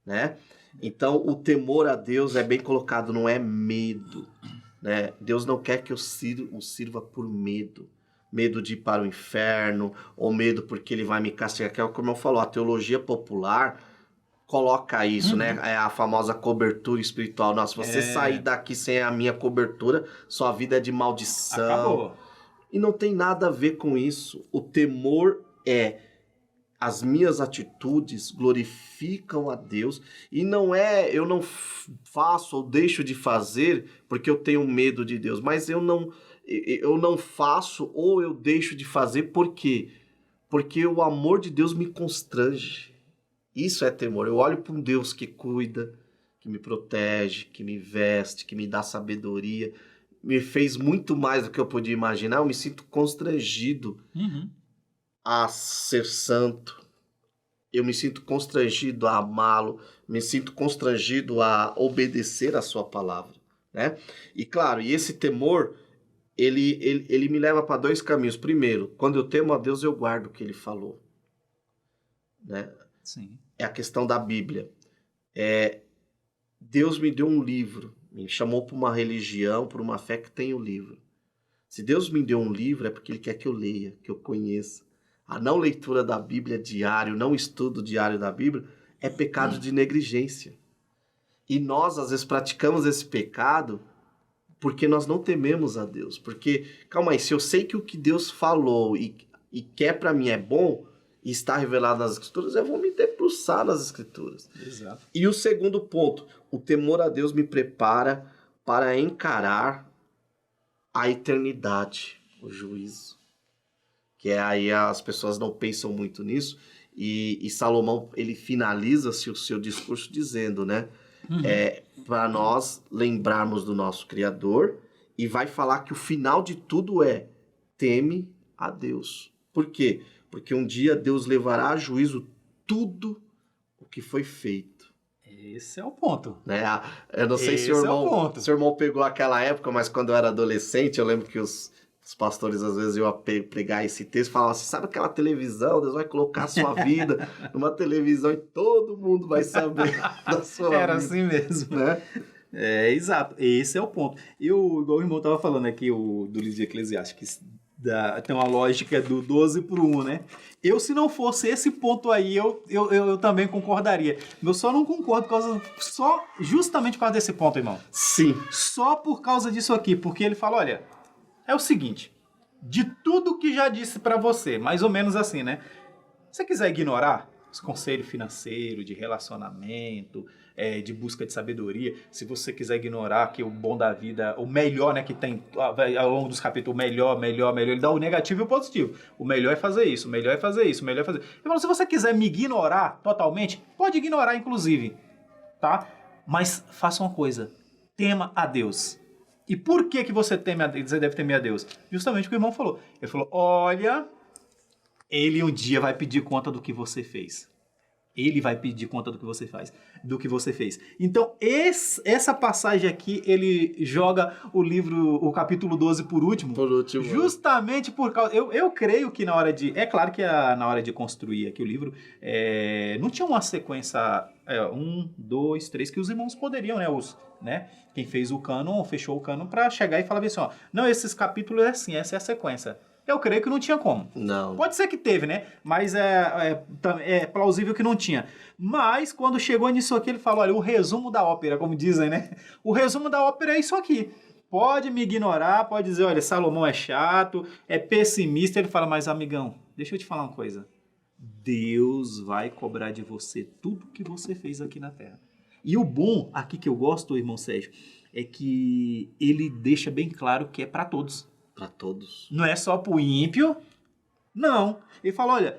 Né? Então, o temor a Deus é bem colocado, não é medo. Né? Deus não quer que eu o sirva por medo. Medo de ir para o inferno, ou medo porque ele vai me castigar. Que é o que o irmão falou, a teologia popular coloca isso, né? É a famosa cobertura espiritual. Nossa, se você sair daqui sem a minha cobertura, sua vida é de maldição. Acabou. E não tem nada a ver com isso. O temor as minhas atitudes glorificam a Deus, e não eu não faço ou deixo de fazer porque eu tenho medo de Deus, mas eu não faço ou eu deixo de fazer porque o amor de Deus me constrange. Isso é temor. Eu olho para um Deus que cuida, que me protege, que me veste, que me dá sabedoria, me fez muito mais do que eu podia imaginar. Eu me sinto constrangido a ser santo, eu me sinto constrangido a amá-lo, me sinto constrangido a obedecer a sua palavra, né? E claro, esse temor, ele me leva para dois caminhos. Primeiro, quando eu temo a Deus, eu guardo o que ele falou, né? Sim. É a questão da Bíblia. Deus me deu um livro, me chamou para uma religião, para uma fé que tem o livro. Se Deus me deu um livro, é porque Ele quer que eu leia, que eu conheça. A não leitura da Bíblia diário, não estudo diário da Bíblia, é pecado de negligência. E nós, às vezes, praticamos esse pecado porque nós não tememos a Deus. Porque, calma aí, se eu sei que o que Deus falou e quer para mim é bom e está revelado nas Escrituras, eu vou me debruçar nas Escrituras. Exato. E o segundo ponto, o temor a Deus me prepara para encarar a eternidade, o juízo. Que aí as pessoas não pensam muito nisso. E Salomão, ele finaliza-se o seu discurso dizendo, né? Para nós lembrarmos do nosso Criador, e vai falar que o final de tudo é teme a Deus. Por quê? Porque um dia Deus levará a juízo tudo o que foi feito. Esse é o ponto. Né? Eu não sei se Esse é o ponto. o seu irmão pegou aquela época, mas quando eu era adolescente, eu lembro que os pastores às vezes iam pregar esse texto e falavam assim, sabe aquela televisão, Deus vai colocar a sua vida numa televisão e todo mundo vai saber da sua vida. Era assim mesmo. Né? Exato. Esse é o ponto. Igual o irmão estava falando aqui, do livro de Eclesiastes, tem uma lógica do 12 por 1, né? Se não fosse esse ponto aí, eu também concordaria. Eu só não concordo justamente por causa desse ponto, irmão. Sim. Só por causa disso aqui, porque ele fala, olha, é o seguinte, de tudo que já disse pra você, mais ou menos assim, né? Se você quiser ignorar os conselhos financeiros, de relacionamento, de busca de sabedoria, se você quiser ignorar que o bom da vida, o melhor, né, que tem ao longo dos capítulos, o melhor, ele dá o negativo e o positivo. O melhor é fazer isso, o melhor é fazer isso, o melhor é fazer... Eu falo, se você quiser me ignorar totalmente, pode ignorar, inclusive, tá? Mas faça uma coisa, tema a Deus. E por que você deve temer a Deus? Justamente o que o irmão falou. Ele falou, olha, ele um dia vai pedir conta do que você fez. Ele vai pedir conta do que você fez. Então, essa passagem aqui, ele joga o capítulo 12 por último. Justamente por causa... Eu creio que na hora de... É claro que na hora de construir aqui o livro, não tinha uma sequência 1, 2, 3, que os irmãos poderiam, né? Quem fez o cânon, fechou o cânon para chegar e falar assim, ó, não, esses capítulos é assim, essa é a sequência. Eu creio que não tinha como. Não. Pode ser que teve, né? Mas é plausível que não tinha. Mas, quando chegou nisso aqui, ele falou, olha, o resumo da ópera, como dizem, né? O resumo da ópera é isso aqui. Pode me ignorar, pode dizer, olha, Salomão é chato, é pessimista. Ele fala, mas amigão, deixa eu te falar uma coisa. Deus vai cobrar de você tudo que você fez aqui na Terra. E o bom aqui que eu gosto, irmão Sérgio, é que ele deixa bem claro que é para todos. Para todos. Não é só pro ímpio, não. Ele fala, olha,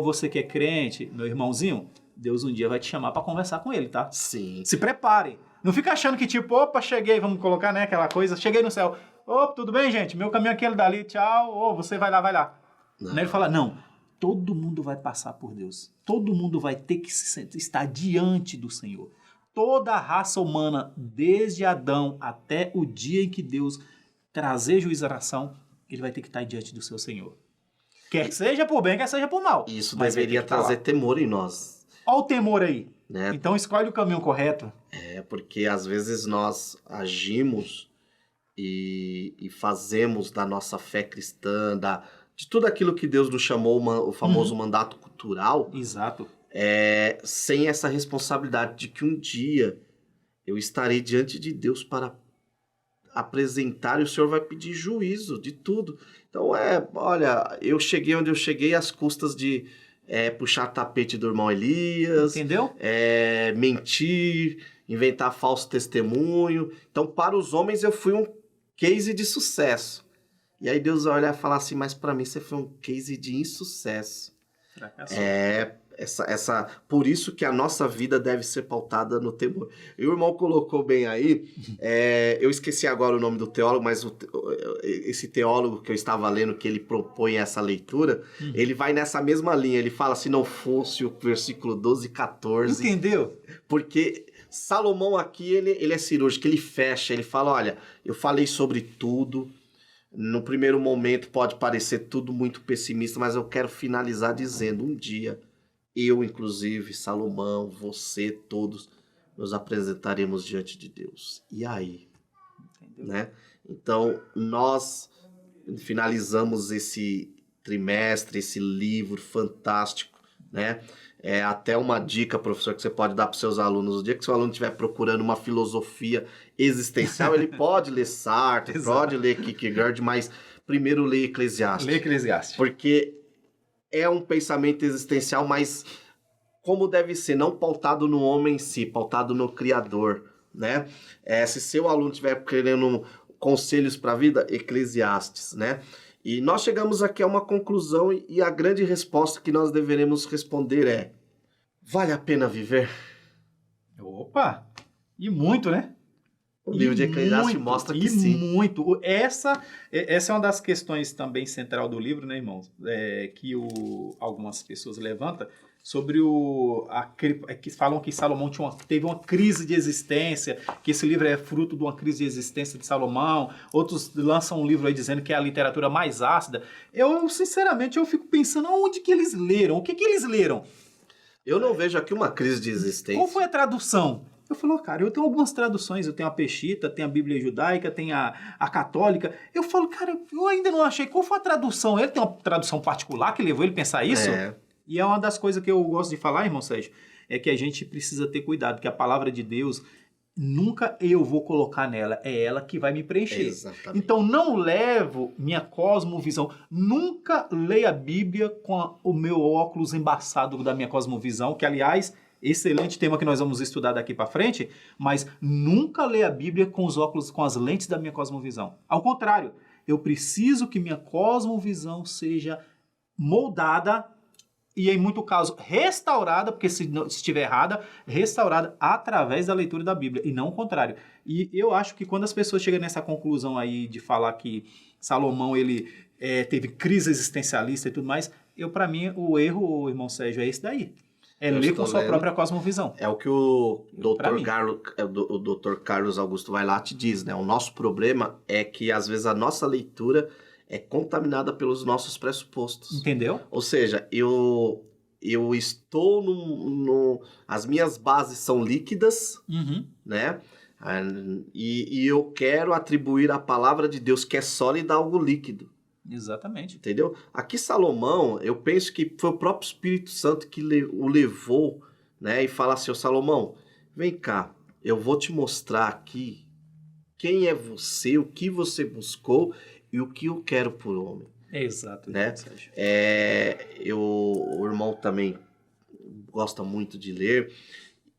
você que é crente, meu irmãozinho, Deus um dia vai te chamar para conversar com ele, tá? Sim. Se prepare. Não fica achando que tipo, opa, cheguei, vamos colocar, né, aquela coisa, cheguei no céu. Opa, tudo bem, gente? Meu caminho é aquele dali, tchau. Você vai lá. Não. Ele fala, não, todo mundo vai passar por Deus. Todo mundo vai ter que estar diante do Senhor. Toda a raça humana, desde Adão até o dia em que Deus trazer juízo à nação, ele vai ter que estar diante do seu Senhor. Quer seja por bem, quer seja por mal. Isso deveria trazer temor em nós. Olha o temor aí. Né? Então escolhe o caminho correto. Porque às vezes nós agimos e fazemos da nossa fé cristã, de tudo aquilo que Deus nos chamou, o famoso mandato cultural. Exato. Sem essa responsabilidade de que um dia eu estarei diante de Deus para apresentar e o Senhor vai pedir juízo de tudo. Então, olha, eu cheguei onde eu cheguei às custas de puxar tapete do irmão Elias. Entendeu? Mentir, inventar falso testemunho. Então, para os homens eu fui um case de sucesso. E aí Deus vai olhar e falar assim, mas para mim você foi um case de insucesso. Fracassou. Por isso que a nossa vida deve ser pautada no temor. E o irmão colocou bem aí, eu esqueci agora o nome do teólogo, mas esse teólogo que eu estava lendo, que ele propõe essa leitura, ele vai nessa mesma linha, ele fala, se não fosse o versículo 12 e 14... Entendeu? Porque Salomão aqui, ele é cirúrgico, ele fecha, ele fala, olha, eu falei sobre tudo, no primeiro momento pode parecer tudo muito pessimista, mas eu quero finalizar dizendo, um dia... Eu, inclusive, Salomão, você, todos, nos apresentaremos diante de Deus. E aí? Entendeu? Né? Então, nós finalizamos esse trimestre, esse livro fantástico, né? Até uma dica, professor, que você pode dar para os seus alunos. O dia que seu aluno estiver procurando uma filosofia existencial, ele pode ler Sartre, pode ler Kierkegaard, mas primeiro lê Eclesiastes. Lê Eclesiastes. Porque é um pensamento existencial, mas como deve ser, não pautado no homem em si, pautado no Criador, né? Se seu aluno estiver querendo conselhos para a vida, Eclesiastes, né? E nós chegamos aqui a uma conclusão e a grande resposta que nós deveremos responder é: vale a pena viver? Opa! E muito, né? O livro de Eclesiastes mostra que sim. Muito. Essa é uma das questões também central do livro, né, irmãos? Que algumas pessoas levantam sobre que falam que Salomão teve uma crise de existência, que esse livro é fruto de uma crise de existência de Salomão. Outros lançam um livro aí dizendo que é a literatura mais ácida. Sinceramente, eu fico pensando onde que eles leram, o que eles leram? Eu não vejo aqui uma crise de existência. Qual foi a tradução? Eu falo, cara, eu tenho algumas traduções, eu tenho a Peshitta, tenho a Bíblia Judaica, tenho a Católica. Eu falo, cara, eu ainda não achei qual foi a tradução. Ele tem uma tradução particular que levou ele a pensar isso? E é uma das coisas que eu gosto de falar, irmão Sérgio, é que a gente precisa ter cuidado, que a palavra de Deus, nunca eu vou colocar nela, é ela que vai me preencher. Exatamente. Então não levo minha cosmovisão, nunca leia a Bíblia com o meu óculos embaçado da minha cosmovisão, que aliás, excelente tema que nós vamos estudar daqui para frente, mas nunca leia a Bíblia com os óculos, com as lentes da minha cosmovisão. Ao contrário, eu preciso que minha cosmovisão seja moldada e, em muito caso, restaurada, porque se estiver errada, restaurada através da leitura da Bíblia, e não o contrário. E eu acho que quando as pessoas chegam nessa conclusão aí de falar que Salomão ele teve crise existencialista e tudo mais, para mim, o erro, irmão Sérgio, é esse daí. Ler com sua própria cosmovisão. É o que o Dr. Carlos Augusto Vailate diz, né? O nosso problema é que, às vezes, a nossa leitura é contaminada pelos nossos pressupostos. Entendeu? Ou seja, eu estou as minhas bases são líquidas, né? E eu quero atribuir à palavra de Deus, que é sólida, algo líquido. Exatamente. Entendeu? Aqui Salomão, eu penso que foi o próprio Espírito Santo que o levou, né? E fala assim, Salomão, vem cá, eu vou te mostrar aqui quem é você, o que você buscou e o que eu quero por homem. Exato. Né? O irmão também gosta muito de ler.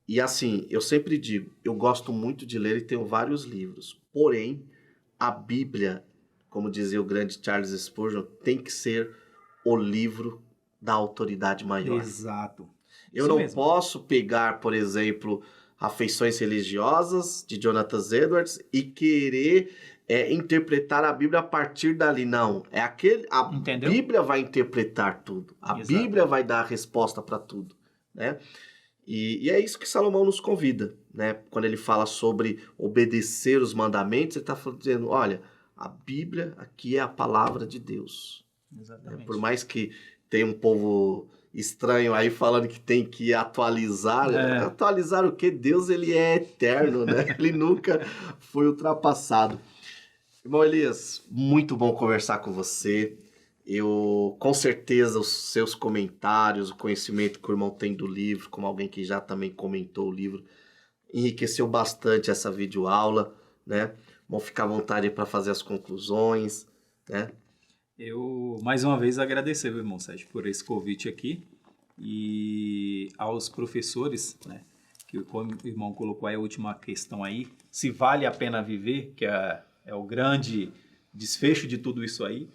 E assim, eu sempre digo, eu gosto muito de ler e tenho vários livros. Porém, a Bíblia, como dizia o grande Charles Spurgeon, tem que ser o livro da autoridade maior. Exato. Eu não posso pegar, por exemplo, Afeições Religiosas, de Jonathan Edwards, e querer interpretar a Bíblia a partir dali. Não. Entendeu? Bíblia vai interpretar tudo. A Exato. Bíblia vai dar a resposta para tudo. Né? E é isso que Salomão nos convida. Né? Quando ele fala sobre obedecer os mandamentos, ele está dizendo, olha, a Bíblia aqui é a palavra de Deus. Exatamente. Por mais que tenha um povo estranho aí falando que tem que atualizar. Atualizar o quê? Deus, ele é eterno, né? Ele nunca foi ultrapassado. Irmão Elias, muito bom conversar com você. Com certeza, os seus comentários, o conhecimento que o irmão tem do livro, como alguém que já também comentou o livro, enriqueceu bastante essa videoaula, né? Vamos ficar à vontade para fazer as conclusões, né? Eu, mais uma vez, agradecer, meu irmão Sérgio, por esse convite aqui e aos professores, né? Que, como o irmão colocou aí a última questão aí, se vale a pena viver, que é o grande desfecho de tudo isso aí,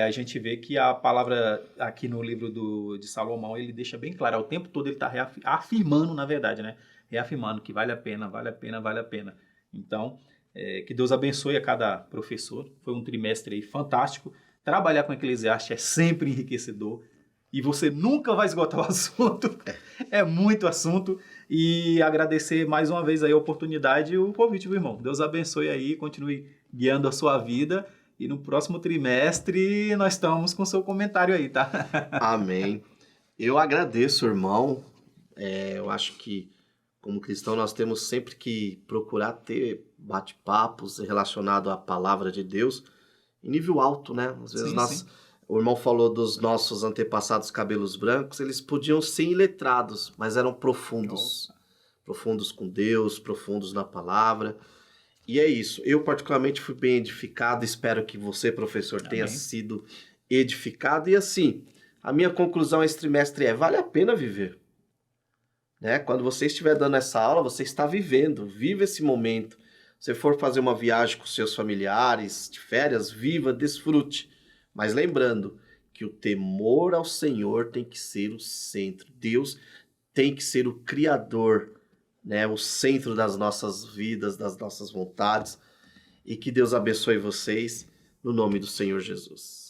a gente vê que a palavra aqui no livro de Salomão, ele deixa bem claro, o tempo todo ele está afirmando, na verdade, né? Reafirmando que vale a pena, vale a pena, vale a pena. Então, que Deus abençoe a cada professor. Foi um trimestre aí fantástico. Trabalhar com Eclesiastes é sempre enriquecedor. E você nunca vai esgotar o assunto. É muito assunto. E agradecer mais uma vez aí a oportunidade e o convite, meu irmão. Deus abençoe aí, continue guiando a sua vida. E no próximo trimestre nós estamos com o seu comentário aí, tá? Amém. Eu agradeço, irmão. Eu acho que, como cristão, nós temos sempre que procurar ter bate-papos relacionados à palavra de Deus. em nível alto, né? Às vezes Sim. o irmão falou dos nossos antepassados cabelos brancos, eles podiam ser iletrados, mas eram profundos. Profundos com Deus, profundos na palavra. E é isso. Eu, particularmente, fui bem edificado. Espero que você, professor, tenha Amém. sido edificado. E assim, a minha conclusão esse trimestre é: vale a pena viver. Né? Quando você estiver dando essa aula, você está vivendo. Viva esse momento. Se for fazer uma viagem com seus familiares, de férias, viva, desfrute. Mas lembrando que o temor ao Senhor tem que ser o centro. Deus tem que ser o Criador, né? O centro das nossas vidas, das nossas vontades. E que Deus abençoe vocês, no nome do Senhor Jesus.